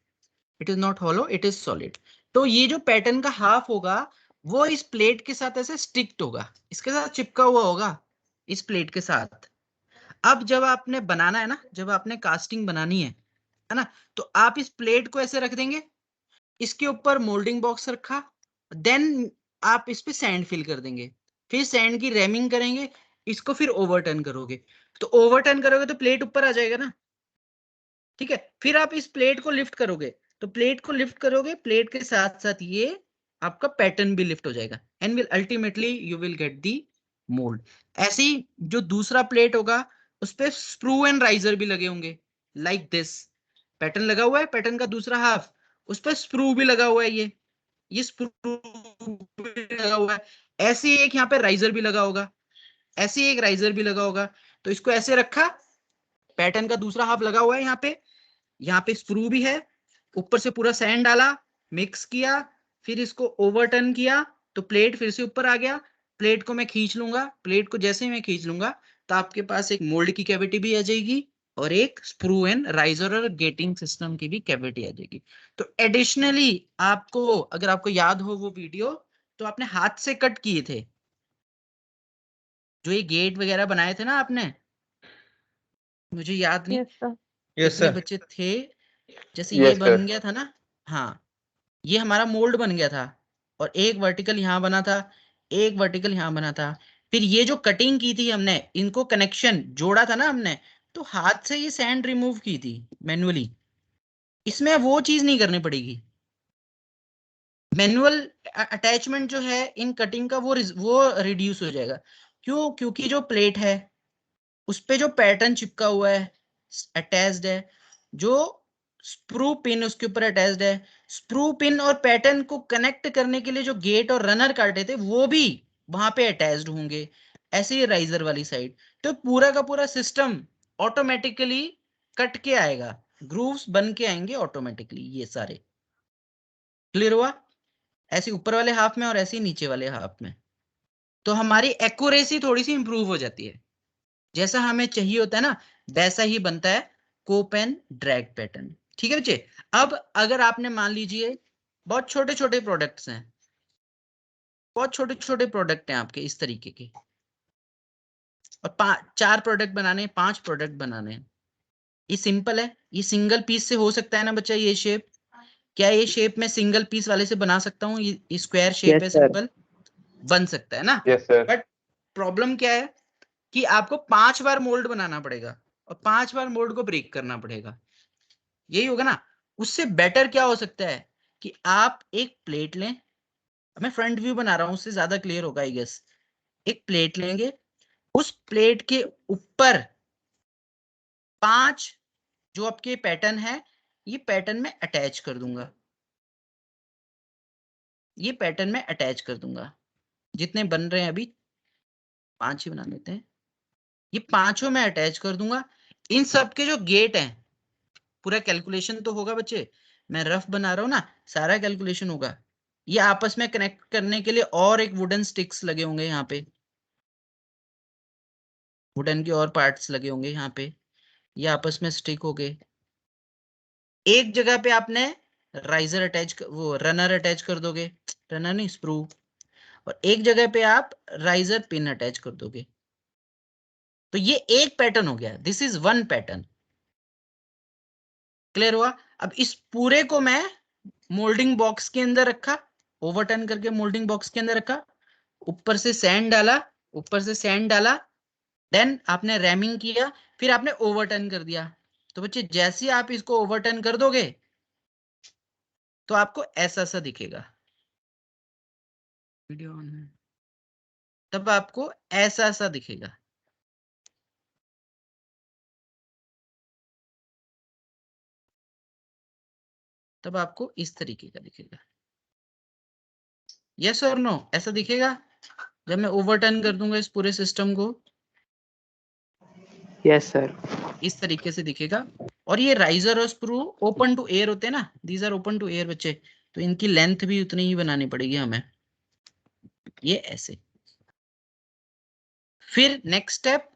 it is not hollow, it is solid. तो ये जो पैटर्न का हाफ होगा वो इस प्लेट के साथ ऐसे स्टिक्ड होगा, इसके साथ चिपका हुआ होगा इस प्लेट के साथ। अब जब आपने बनाना है ना, जब आपने कास्टिंग बनानी है ना, तो आप इस प्लेट को ऐसे रख देंगे, इसके ऊपर मोल्डिंग बॉक्स रखा, देन आप इस पे सैंड फिल कर देंगे, फिर सैंड की रैमिंग करेंगे, इसको फिर ओवरटर्न करोगे, तो ओवरटर्न करोगे तो प्लेट ऊपर आ जाएगा ना, ठीक है। फिर आप इस प्लेट को लिफ्ट करोगे, तो प्लेट को लिफ्ट करोगे, प्लेट के साथ साथ ये आपका पैटर्न भी लिफ्ट हो जाएगा, and will ultimately you will get the mould. ऐसे ही जो दूसरा प्लेट होगा उस पे स्क्रू एंड राइजर भी लगे होंगे, लाइक दिस, पैटर्न लगा हुआ है, पैटर्न का दूसरा हाफ, उस पे स्क्रू भी लगा हुआ है, ये स्क्रू भी लगा हुआ है, ऐसे एक यहाँ पे राइजर भी लगा होगा, ऐसे एक राइजर भी लगा होगा। तो इसको ऐसे रखा, पैटर्न का दूसरा हाफ लगा हुआ है यहाँ पे स्क्रू भी है, ऊपर से पूरा सैंड डाला, मिक्स किया, फिर इसको ओवरटर्न किया, तो प्लेट फिर से ऊपर आ गया, प्लेट को मैं खींच लूंगा, प्लेट को जैसे ही मैं खींच लूंगा तो आपके पास एक मोल्ड की कैविटी भी आ जाएगी और एक स्क्रू एंड राइजर और गेटिंग सिस्टम की भी कैविटी आ जाएगी। तो एडिशनली आपको, अगर आपको याद हो वो वीडियो, तो आपने हाथ से कट किए थे जो ये गेट वगैरह बनाए थे ना आपने, मुझे याद नहीं यस सर। यस कितने सर। बच्चे थे, जैसे ये यस बन सर। गया था ना, हाँ, ये हमारा मोल्ड बन गया था, और एक वर्टिकल यहाँ बना था, एक वर्टिकल यहाँ बना था, फिर ये जो कटिंग की थी हमने, इनको कनेक्शन जोड़ा था ना हमने, तो हाथ से ये सैंड रिमूव की थी मैन्युअली, इसमें वो चीज नहीं करनी पड़ेगी। मैनुअल अटैचमेंट जो है इन कटिंग का वो रिड्यूस हो जाएगा। क्यों? क्योंकि जो प्लेट है उस पे जो पैटर्न चिपका हुआ है, अटैच्ड है, जो स्क्रू पिन उसके ऊपर अटैच्ड है, स्क्रू पिन और पैटर्न को कनेक्ट करने के लिए जो गेट और रनर काटे थे वो भी वहां पे अटैच्ड होंगे, ऐसे ही राइजर वाली साइड। तो पूरा का पूरा सिस्टम ऑटोमेटिकली कट के आएगा, ग्रूव्स बन के आएंगे ऑटोमेटिकली, ये सारे क्लियर हुआ? ऐसे ऊपर वाले हाफ में और ऐसे ही नीचे वाले हाफ में, तो हमारी एक्यूरेसी थोड़ी सी इंप्रूव हो जाती है, जैसा हमें चाहिए होता है ना वैसा ही बनता है कोप एंड ड्रैग पैटर्न। ठीक है बच्चे। अब अगर आपने मान लीजिए बहुत छोटे छोटे प्रोडक्ट्स हैं, बहुत छोटे छोटे प्रोडक्ट हैं आपके इस तरीके के, और 4 प्रोडक्ट बनाने, 5 प्रोडक्ट बनाने हैं, ये सिंपल है, ये सिंगल पीस से हो सकता है ना बच्चा, ये शेप, क्या ये शेप मैं सिंगल पीस वाले से बना सकता हूँ? ये स्क्वायर शेप है, Yes, sir. सिंपल बन सकता है ना। Yes sir. बट प्रॉब्लम क्या है कि आपको 5 बार मोल्ड बनाना पड़ेगा और 5 बार मोल्ड को ब्रेक करना पड़ेगा, यही होगा ना। उससे बेटर क्या हो सकता है कि आप एक प्लेट लें, मैं फ्रंट व्यू बना रहा हूं उससे ज्यादा क्लियर होगा आई गेस। एक प्लेट लेंगे, उस प्लेट के ऊपर 5 जो आपके पैटर्न है, ये पैटर्न में अटैच कर दूंगा, ये पैटर्न में अटैच कर दूंगा, जितने बन रहे हैं अभी 5 ही बना लेते हैं, ये 5 में अटैच कर दूंगा। इन सब के जो गेट हैं, पूरा कैलकुलेशन तो होगा बच्चे, मैं रफ बना रहा हूँ ना, सारा कैलकुलेशन होगा। ये आपस में कनेक्ट करने के लिए और एक वुडन स्टिक्स लगे होंगे यहाँ पे, वुडन के और पार्ट्स लगे होंगे यहाँ पे, ये आपस में स्टिक हो गए। एक जगह पे आपने राइजर अटैच, वो रनर अटैच कर दोगे, रनर नहीं स्क्रू, और एक जगह पे आप राइजर पिन अटैच कर दोगे। तो ये एक पैटर्न हो गया, this is one pattern. Clear हुआ? अब इस पूरे को मैं मोल्डिंग बॉक्स के अंदर रखा, ओवरटर्न करके मोल्डिंग बॉक्स के अंदर रखा, ऊपर से सैंड डाला, ऊपर से सैंड डाला, देन आपने रैमिंग किया, फिर आपने ओवरटर्न कर दिया। तो बच्चे जैसे ही आप इसको ओवरटर्न कर दोगे तो आपको ऐसा सा दिखेगा, वीडियो ऑन है, तब आपको ऐसा सा दिखेगा। तब आपको इस तरीके का दिखेगा। यस और नो? ऐसा दिखेगा जब मैं ओवरटर्न कर दूंगा इस पूरे सिस्टम को, यस सर। इस तरीके से दिखेगा। और ये राइजर और स्क्रू ओपन टू एयर होते हैं ना, these are open to air बच्चे, तो इनकी लेंथ भी उतनी ही बनानी पड़ेगी हमें, ये ऐसे। फिर नेक्स्ट स्टेप,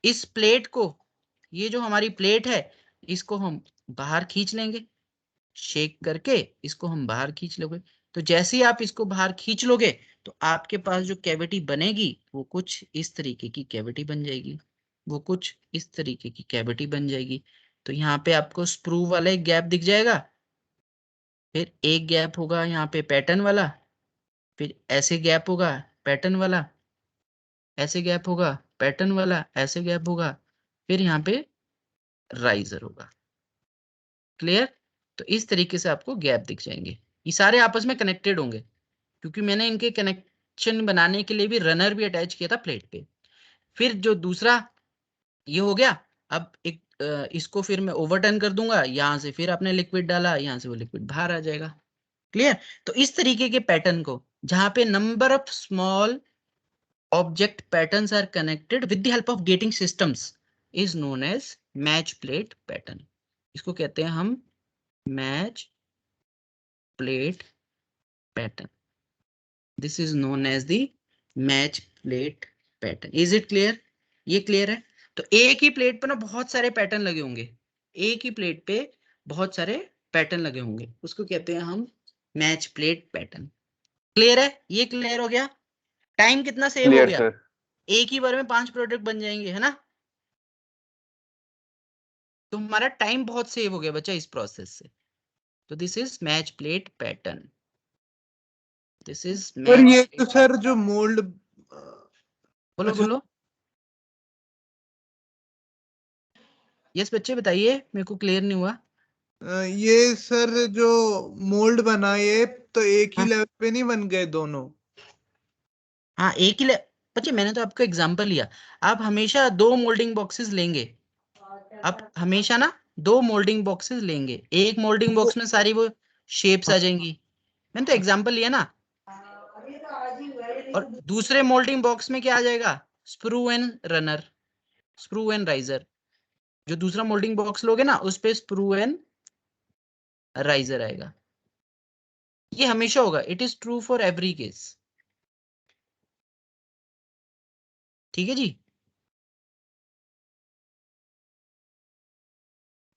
इस प्लेट को, ये जो हमारी प्लेट है, इसको हम बाहर खींच लेंगे, शेक करके इसको हम बाहर खींच लोगे। तो जैसे ही आप इसको बाहर खींच लोगे तो आपके पास जो कैविटी बनेगी वो कुछ इस तरीके की कैविटी बन जाएगी, वो कुछ इस तरीके की कैविटी बन जाएगी। तो यहाँ पे आपको स्प्रू वाला एक गैप दिख जाएगा, फिर एक गैप होगा यहाँ पे पैटर्न वाला, फिर ऐसे गैप होगा पैटर्न वाला, ऐसे गैप होगा पैटर्न वाला, ऐसे गैप होगा, फिर यहाँ पे राइजर होगा। क्लियर? तो इस तरीके से आपको गैप दिख जाएंगे, ये सारे आपस में कनेक्टेड होंगे क्योंकि मैंने इनके कनेक्शन बनाने के लिए भी रनर भी अटैच किया था प्लेट पे। फिर जो दूसरा ये हो गया, अब एक इसको फिर मैं ओवरटर्न कर दूंगा, यहां से फिर आपने लिक्विड डाला, यहां से वो लिक्विड बाहर आ जाएगा। क्लियर? तो इस तरीके के पैटर्न को, जहां पे number of small object patterns are connected with the help of gating systems, is known as match plate pattern. इसको कहते हैं हम match plate pattern. This is known as the match plate pattern. Is it clear? ये क्लियर है? तो एक ही प्लेट पे ना बहुत सारे पैटर्न लगे होंगे, एक ही प्लेट पे बहुत सारे पैटर्न लगे होंगे, उसको कहते हैं हम मैच प्लेट पैटर्न। क्लियर है? ये क्लियर हो गया? टाइम कितना सेव हो क्लियर गया? सर। एक ही बार में 5 प्रोडक्ट बन जाएंगे, है ना? तो हमारा टाइम बहुत सेव हो गया बच्चा इस प्रोसेस से। तो this is match plate pattern, this is sir match. ये तो सर जो मोल्ड बोलो बोलो। यस बच्चे बताइए, मेरे को क्लियर नहीं हुआ। ये सर जो मोल्ड बना ये तो एक ही हाँ। लेवल पे नहीं बन गए दोनों? हाँ एक ही बच्चे, मैंने तो आपको एग्जांपल लिया। आप हमेशा 2 मोल्डिंग बॉक्सेस लेंगे, आप हमेशा ना 2 मोल्डिंग बॉक्सेस लेंगे, एक मोल्डिंग बॉक्स में सारी वो शेप्स आ जाएंगी, मैंने तो एग्जांपल लिया ना। और दूसरे मोल्डिंग बॉक्स में क्या आ जाएगा? Sprue and runner, sprue and riser. जो दूसरा मोल्डिंग बॉक्स लोगे ना उस पे स्प्रू एंड राइजर आएगा। ये हमेशा होगा, it is true for every case. ठीक है जी?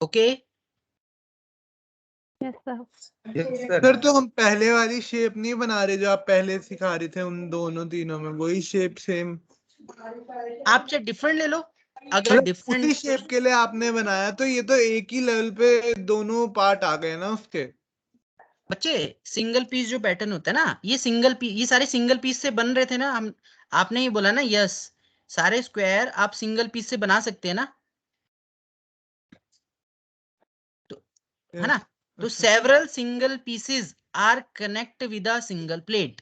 ओके। Yes sir. सर तो हम पहले वाली शेप नहीं बना रहे जो आप पहले सिखा रहे थे उन दोनों तीनों में, वही शेप सेम? आप चाहे डिफरेंट ले लो, अगर मतलब डिफरेंट। उसी शेप के लिए आपने बनाया तो ये तो एक ही लेवल पे दोनों पार्ट आ गए ना उसके। बच्चे सिंगल पीस जो पैटर्न होता है ना, ये सिंगल पीस, ये सारे सिंगल पीस से बन रहे थे ना हम। आपने ही बोला ना, यस सारे स्क्वायर आप सिंगल पीस से बना सकते हैं ना, तो है ना? तो several single pieces are connect with a single plate.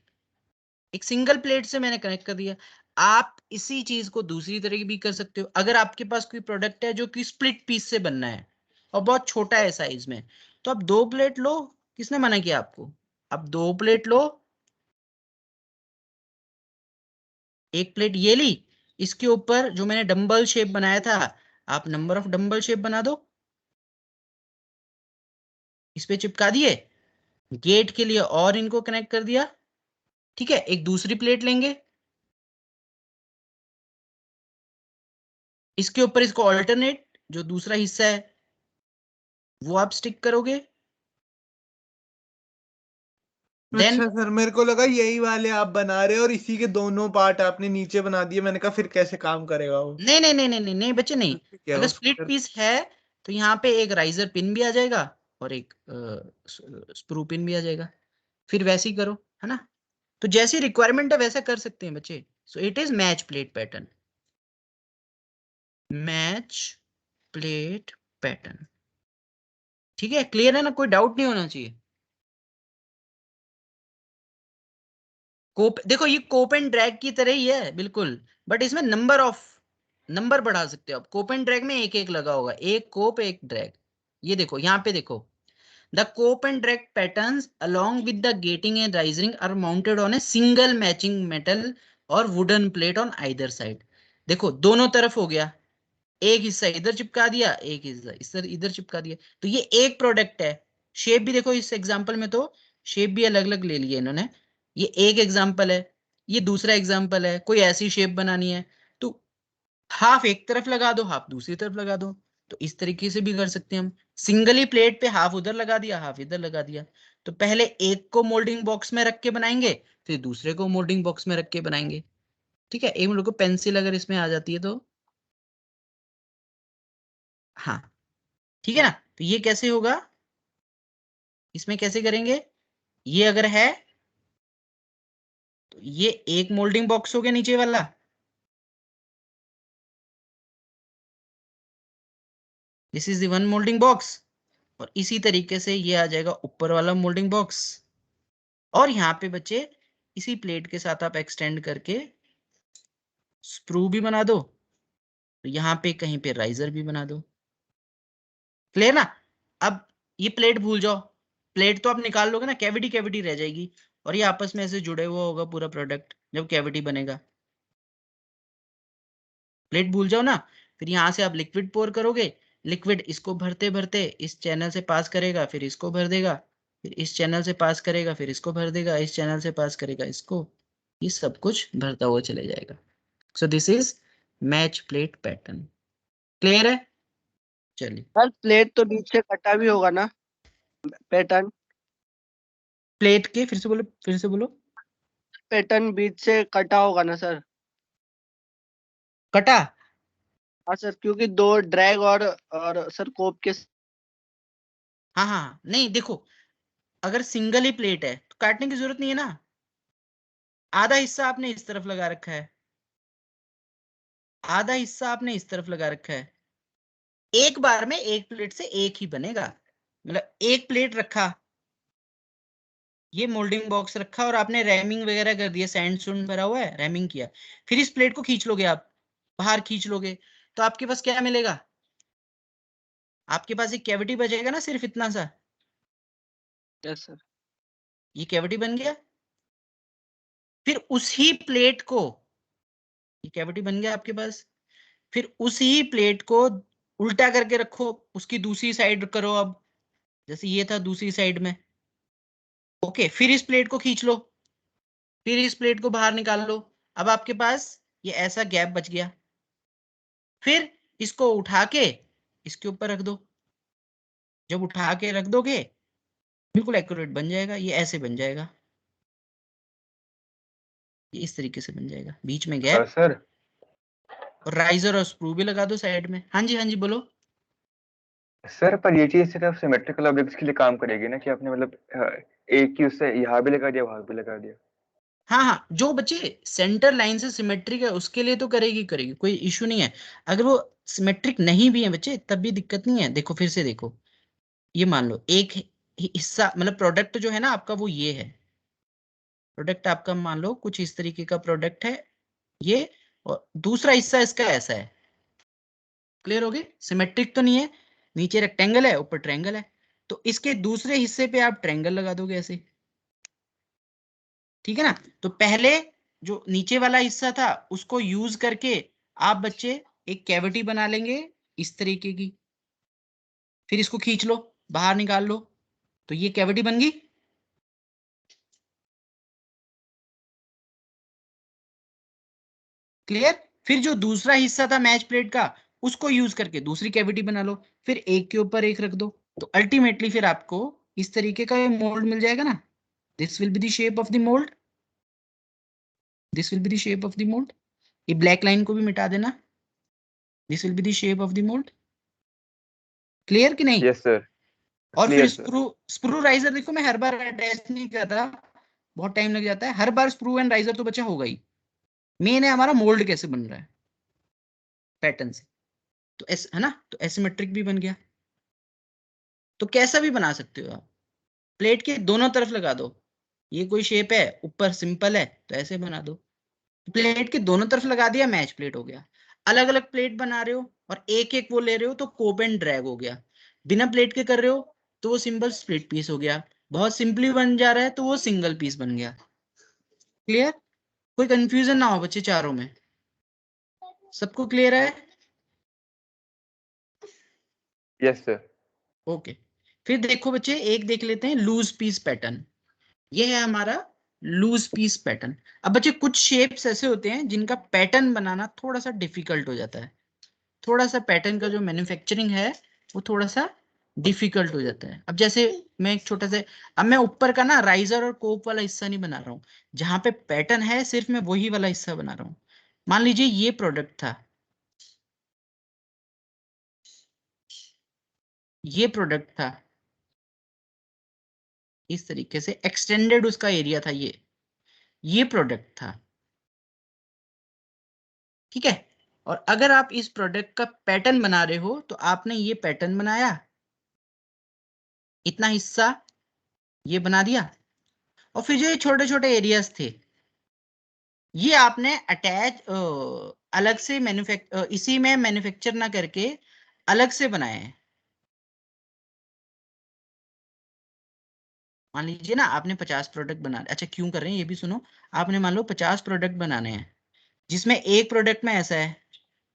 एक सिंगल प्लेट से मैंने कनेक्ट कर दिया। आप इसी चीज को दूसरी तरह भी कर सकते हो। अगर आपके पास कोई प्रोडक्ट है जो कि स्प्लिट पीस से बनना है और बहुत छोटा है साइज में, तो आप 2 प्लेट लो। किसने मना किया आपको? आप 2 प्लेट लो, एक प्लेट ये ली, इसके ऊपर जो मैंने डंबल शेप बनाया था, आप नंबर ऑफ डंबल शेप बना दो, इस पे चिपका दिए, गेट के लिए और इनको कनेक्ट कर दिया। ठीक है, एक दूसरी प्लेट लेंगे, इसके ऊपर इसको ऑल्टरनेट जो दूसरा हिस्सा है वो आप स्टिक करोगे, Then अच्छा सर, मेरे को लगा यही वाले आप बना रहे हो और इसी के दोनों पार्ट आपने नीचे बना दिए। मैंने कहा फिर कैसे काम करेगा वो। नहीं नहीं नहीं नहीं नहीं नहीं बच्चे नहीं, क्या अगर उसको स्प्लिट पीस है तो यहाँ पे एक राइजर पिन भी आ जाएगा और एक स्क्रू पिन भी आ जाएगा, फिर वैसे ही करो, है ना। तो जैसी रिक्वायरमेंट है वैसा कर सकते हैं बच्चे। सो it is match plate pattern, match plate pattern. ठीक है, क्लियर है ना, कोई डाउट नहीं होना चाहिए। कोप देखो ये कोप एंड ड्रैग की तरह ही है बिल्कुल, बट इसमें नंबर बढ़ा सकते हो आप। कोप एंड ड्रैग में एक एक लगा होगा, एक कोप एक ड्रैग। ये देखो यहाँ पे देखो, the cope and drag patterns along with the gating and rising are mounted on a single matching metal और wooden plate on either side. देखो दोनों तरफ हो गया, एक हिस्सा इधर चिपका दिया, एक हिस्सा इधर इधर चिपका दिया, तो ये एक प्रोडक्ट है। शेप भी देखो इस एग्जांपल में तो शेप भी अलग अलग ले लिए इन्होंने। ये एक एग्जांपल है, ये दूसरा एग्जांपल है। कोई ऐसी शेप बनानी है तो हाफ एक तरफ लगा दो, हाफ दूसरी तरफ लगा दो। तो इस तरीके से भी कर सकते हैं हम। सिंगली प्लेट पे हाफ उधर लगा दिया, हाफ इधर लगा दिया। तो पहले एक को मोल्डिंग बॉक्स में रख के बनाएंगे, फिर दूसरे को मोल्डिंग बॉक्स में रख के बनाएंगे। ठीक है, एक मिनट को, पेंसिल अगर इसमें आ जाती है तो हाँ ठीक है ना। तो ये कैसे होगा, इसमें कैसे करेंगे, ये अगर है तो ये एक मोल्डिंग बॉक्स हो गया नीचे वाला, this is the one moulding box. और इसी तरीके से ये आ जाएगा ऊपर वाला मोल्डिंग बॉक्स। और यहाँ पे बच्चे इसी प्लेट के साथ आप एक्सटेंड करके स्प्रू भी बना दो, तो यहाँ पे कहीं पे राइजर भी बना दो। क्लियर ना। अब ये प्लेट भूल जाओ, प्लेट तो आप निकाल लोगे ना, कैविटी कैविटी रह जाएगी और ये आपस में ऐसे जुड़े हुआ होगा पूरा प्रोडक्ट जब कैविटी बनेगा। प्लेट भूल जाओ ना, फिर यहाँ से आप लिक्विड पोर करोगे, लिक्विड इसको भरते भरते इस चैनल से पास करेगा, फिर इसको भर देगा, फिर इस चैनल से पास करेगा, फिर इसको भर देगा, इस चैनल से पास करेगा इसको, ये सब कुछ भरता हुआ चले जाएगा। So this is match plate pattern. Clear है, चलिए। सर प्लेट तो नीचे कटा भी होगा ना पैटर्न? प्लेट के फिर से बोलो, फिर से बोलो। पैटर्न बीच से कटा होगा ना सर? कटा, हाँ सर, क्योंकि दो ड्रैग और सर कोप के। हाँ हाँ नहीं देखो, अगर सिंगल ही प्लेट है तो काटने की जरूरत नहीं है ना। आधा हिस्सा आपने इस तरफ लगा रखा है, आधा हिस्सा आपने इस तरफ लगा रखा है। एक बार में एक प्लेट से एक ही बनेगा, मतलब एक प्लेट रखा, ये मोल्डिंग बॉक्स रखा और आपने रैमिंग वगैरह कर दिया, सैंड सुंड भरा हुआ है, रैमिंग किया, फिर इस प्लेट को खींच लोगे आप, बाहर खींच लोगे, तो आपके पास क्या मिलेगा, आपके पास एक कैविटी बचेगा ना, सिर्फ इतना सा। Yes sir. ये कैविटी बन गया, फिर उसी प्लेट को, ये कैविटी बन गया आपके पास, फिर उसी प्लेट को उल्टा करके रखो, उसकी दूसरी साइड करो। अब जैसे ये था दूसरी साइड में, ओके, फिर इस प्लेट को खींच लो, फिर इस प्लेट को बाहर निकाल लो। अब आपके पास ये ऐसा गैप बच गया, फिर इसको उठा के इसके ऊपर रख दो। जब उठा के रख दोगे बिल्कुल एक्यूरेट बन जाएगा, ये ऐसे बन जाएगा, ये इस तरीके से बन जाएगा, बीच में गैप, सर और राइजर और स्क्रू भी लगा दो साइड में। हाँ जी बोलो। सर पर ये चीज सिर्फ सिमेट्रिकल ऑब्जेक्ट्स के लिए काम करेगी ना, कि आपने मतलब एक ही उससे यहाँ भी लगा दिया, वहां भी लगा दिया? हाँ हाँ, जो बच्चे सेंटर लाइन से सिमेट्रिक है उसके लिए तो करेगी करेगी, कोई इशू नहीं है। अगर वो सिमेट्रिक नहीं भी है बच्चे तब भी दिक्कत नहीं है। देखो फिर से देखो, ये मान लो एक हिस्सा, मतलब प्रोडक्ट जो है ना आपका वो ये है, प्रोडक्ट आपका मान लो कुछ इस तरीके का प्रोडक्ट है ये, और दूसरा हिस्सा इसका ऐसा है। क्लियर हो गई, सिमेट्रिक तो नहीं है, नीचे रेक्टेंगल है ऊपर ट्रायंगल है, तो इसके दूसरे हिस्से पे आप ट्रायंगल लगा दोगे ऐसे। ठीक है ना। तो पहले जो नीचे वाला हिस्सा था उसको यूज करके आप बच्चे एक कैविटी बना लेंगे इस तरीके की, फिर इसको खींच लो, बाहर निकाल लो, तो ये कैविटी बन गई। क्लियर। फिर जो दूसरा हिस्सा था मैच प्लेट का उसको यूज करके दूसरी कैविटी बना लो, फिर एक के ऊपर एक रख दो, तो अल्टीमेटली फिर आपको इस तरीके का मोल्ड मिल जाएगा ना। This will be the shape of the mould, this will be the shape of the mould. ये ब्लैक लाइन को भी मिटा देना, this will be the shape of the mould. Clear कि नहीं? यस सर, और फिर क्लियर सर। स्क्रू राइजर देखो मैं हर बार अटैच नहीं कर रहा, बहुत टाइम लग जाता है। हर बार स्क्रू एंड राइजर तो बच्चा होगा ही। मेन है हमारा मोल्ड कैसे बन रहा है पैटर्न से। तो ऐसे है ना, तो एसिमेट्रिक भी बन गया। तो कैसा भी बना सकते हो आप, प्लेट के दोनों तरफ लगा दो। ये कोई शेप है, ऊपर सिंपल है तो ऐसे बना दो। प्लेट के दोनों तरफ लगा दिया, मैच प्लेट हो गया। अलग अलग प्लेट बना रहे हो और एक एक वो ले रहे हो तो कोप एंड ड्रैग हो गया। बिना प्लेट के कर रहे हो तो वो सिंपल स्प्लिट पीस हो गया। बहुत सिंपली बन जा रहा है तो वो सिंगल पीस बन गया। क्लियर? कोई कंफ्यूजन ना हो बच्चे चारों में, सबको क्लियर है? Yes sir. ओके। फिर देखो बच्चे, एक देख लेते हैं लूज पीस पैटर्न। ये है हमारा लूज पीस पैटर्न। अब बच्चे कुछ शेप्स ऐसे होते हैं जिनका पैटर्न बनाना थोड़ा सा डिफिकल्ट हो जाता है। थोड़ा सा पैटर्न का जो मैन्युफैक्चरिंग है वो थोड़ा सा डिफिकल्ट हो जाता है। अब जैसे मैं एक छोटा सा, अब मैं ऊपर का ना राइजर और कोप वाला हिस्सा नहीं बना रहा हूँ, जहां पे पैटर्न है सिर्फ मैं वही वाला हिस्सा बना रहा हूँ। मान लीजिए ये प्रोडक्ट था, ये प्रोडक्ट था, इस तरीके से एक्सटेंडेड उसका एरिया था, ये प्रोडक्ट था। ठीक है? और अगर आप इस प्रोडक्ट का पैटर्न बना रहे हो तो आपने ये पैटर्न बनाया, इतना हिस्सा ये बना दिया, और फिर जो ये छोटे छोटे एरियाज थे ये आपने अटैच अलग से इसी में मैन्युफैक्चर ना करके अलग से बनाए हैं। मान लीजिए ना आपने 50 प्रोडक्ट बना, अच्छा क्यों कर रहे हैं ये भी सुनो। आपने मान लो 50 प्रोडक्ट बनाने हैं, जिसमें एक प्रोडक्ट में ऐसा है,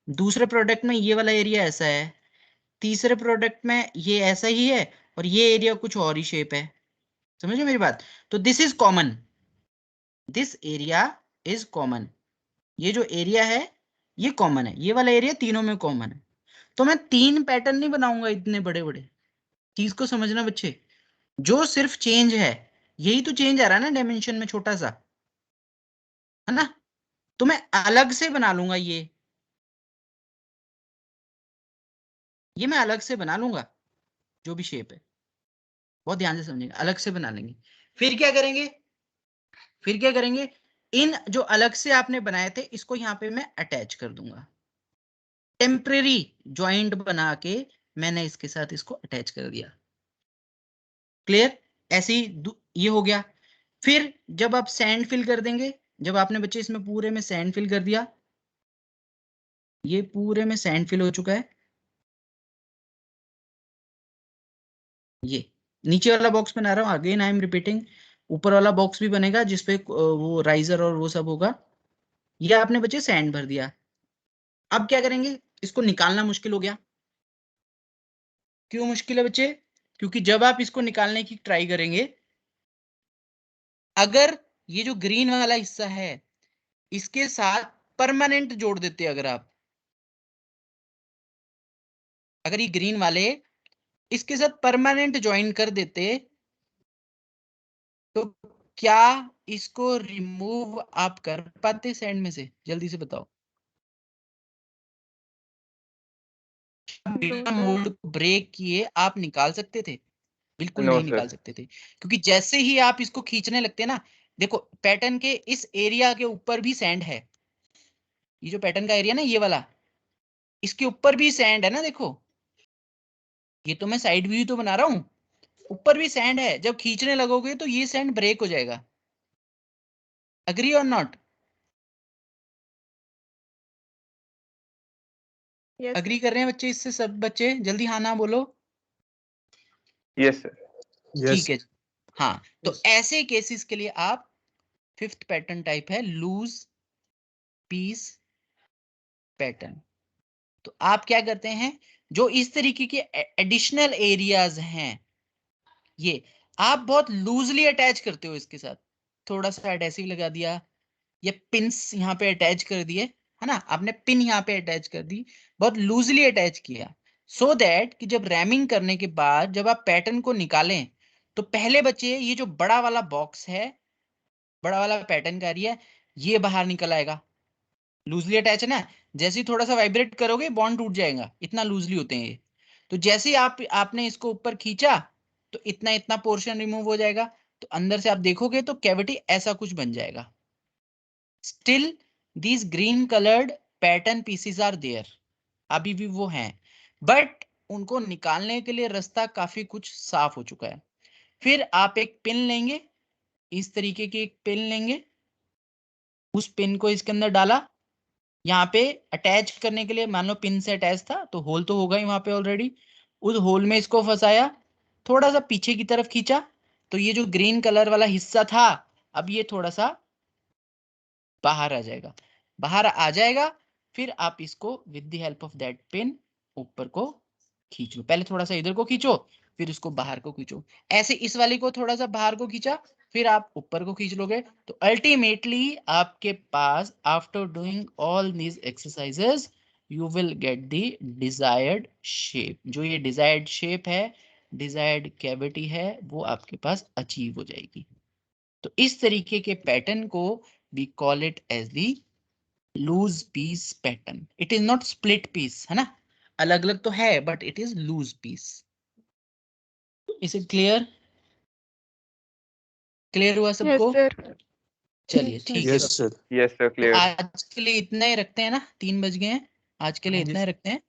दूसरे प्रोडक्ट में ये वाला एरिया ऐसा है, तीसरे प्रोडक्ट में ये ऐसा ही है, और ये एरिया कुछ और ही शेप है। समझो मेरी बात? तो this is common, this area is common. ये जो एरिया है ये कॉमन है, ये वाला एरिया तीनों में कॉमन है। तो मैं 3 पैटर्न नहीं बनाऊंगा इतने बड़े बड़े। चीज को समझना बच्चे, जो सिर्फ चेंज है, यही तो चेंज आ रहा है ना डायमेंशन में छोटा सा, है ना? तो मैं अलग से बना लूंगा ये मैं अलग से बना लूंगा, जो भी शेप है। बहुत ध्यान से समझेंगे, अलग से बना लेंगे। फिर क्या करेंगे, फिर क्या करेंगे, इन जो अलग से आपने बनाए थे इसको यहाँ पे मैं अटैच कर दूंगा। टेम्परेरी ज्वाइंट बना के मैंने इसके साथ इसको अटैच कर दिया। क्लियर? ऐसे ही ये हो गया। फिर जब आप सैंड फिल कर देंगे, जब आपने बच्चे इसमें पूरे में सैंड फिल कर दिया, ये पूरे में सैंड फिल हो चुका है, ये नीचे वाला बॉक्स बना रहा हूं, अगेन आई एम रिपीटिंग। ऊपर वाला बॉक्स भी बनेगा जिसपे वो राइजर और वो सब होगा। ये आपने बच्चे सैंड भर दिया। अब क्या करेंगे, इसको निकालना मुश्किल हो गया। क्यों मुश्किल है बच्चे? क्योंकि जब आप इसको निकालने की ट्राई करेंगे, अगर ये जो ग्रीन वाला हिस्सा है इसके साथ परमानेंट जोड़ देते, अगर ये ग्रीन वाले इसके साथ परमानेंट ज्वाइन कर देते, तो क्या इसको रिमूव आप कर पाते सैंड में से? जल्दी से बताओ। बिना मोल्ड को ब्रेक किए आप निकाल सकते थे? बिल्कुल नो नहीं निकाल सर। सकते थे, क्योंकि जैसे ही आप इसको खींचने लगते हैं ना, देखो पैटर्न के इस एरिया के ऊपर भी सैंड है। ये जो पैटर्न का एरिया ना ये वाला, इसके ऊपर भी सैंड है ना, देखो ये तो मैं साइड व्यू तो बना रहा हूं, ऊपर भी सैंड है। जब खींचने लगोगे तो ये सैंड ब्रेक हो जाएगा। अग्री और नॉट? यस अग्री कर रहे हैं बच्चे इससे? सब बच्चे जल्दी हाँ ना बोलो। Yes sir. ठीक है। हाँ, तो ऐसे केसेस के लिए आप, फिफ्थ पैटर्न टाइप है लूज पीस पैटर्न। तो आप क्या करते हैं, जो इस तरीके के एडिशनल एरियाज हैं ये आप बहुत लूजली अटैच करते हो इसके साथ। थोड़ा सा एडहेसिव लगा दिया, या पिन्स यहाँ पे अटैच कर दिए, है ना? आपने पिन यहाँ पे अटैच कर दी, बहुत लूजली अटैच किया, सो दैट कि जब रैमिंग करने के बाद जब आप पैटर्न को निकालें तो पहले बच्चे ये जो बड़ा वाला बॉक्स है, बड़ा वाला पैटर्न का एरिया, ये बाहर निकल आएगा, लूजली अटैच है ना। जैसे ही थोड़ा सा वाइब्रेट करोगे बॉन्ड टूट जाएगा, इतना लूजली होते हैं ये। तो जैसे ही आपने इसको ऊपर खींचा तो इतना इतना पोर्शन रिमूव हो जाएगा, तो अंदर से आप देखोगे तो कैविटी ऐसा कुछ बन जाएगा। Still these green coloured pattern pieces are there, अभी भी वो हैं, बट उनको निकालने के लिए रास्ता काफी कुछ साफ हो चुका है। फिर आप एक पिन लेंगे, इस तरीके की एक पिन लेंगे, उस पिन को इसके अंदर डाला, यहाँ पे अटैच करने के लिए, मान लो पिन से अटैच था तो होल तो होगा ही वहां पे ऑलरेडी, उस होल में इसको फंसाया, थोड़ा सा पीछे की तरफ खींचा, तो ये जो ग्रीन कलर वाला हिस्सा था अब ये थोड़ा सा बाहर आ जाएगा, बाहर आ जाएगा। फिर आप इसको with the help of that pin ऊपर को खींच लो, पहले थोड़ा सा इधर को खींचो, फिर उसको बाहर को खींचो, ऐसे इस वाली को थोड़ा सा बाहर को खींचा, फिर आप ऊपर को खींच लोगे, तो अल्टीमेटली आपके पास after doing all these exercises you will get the desired shape. जो ये डिजायर्ड शेप है, डिजायर्ड कैविटी है, वो आपके पास अचीव हो जाएगी। तो इस तरीके के पैटर्न को we call it as the loose piece pattern. It is not split piece, है ना, अलग अलग तो है but it is loose piece. Is it clear? Clear हुआ यस सबको? सर। चलिए ठीक है, यस सर तो क्लियर। आज के लिए इतना ही रखते हैं ना, 3 बज गए हैं, आज के लिए इतना ही रखते हैं।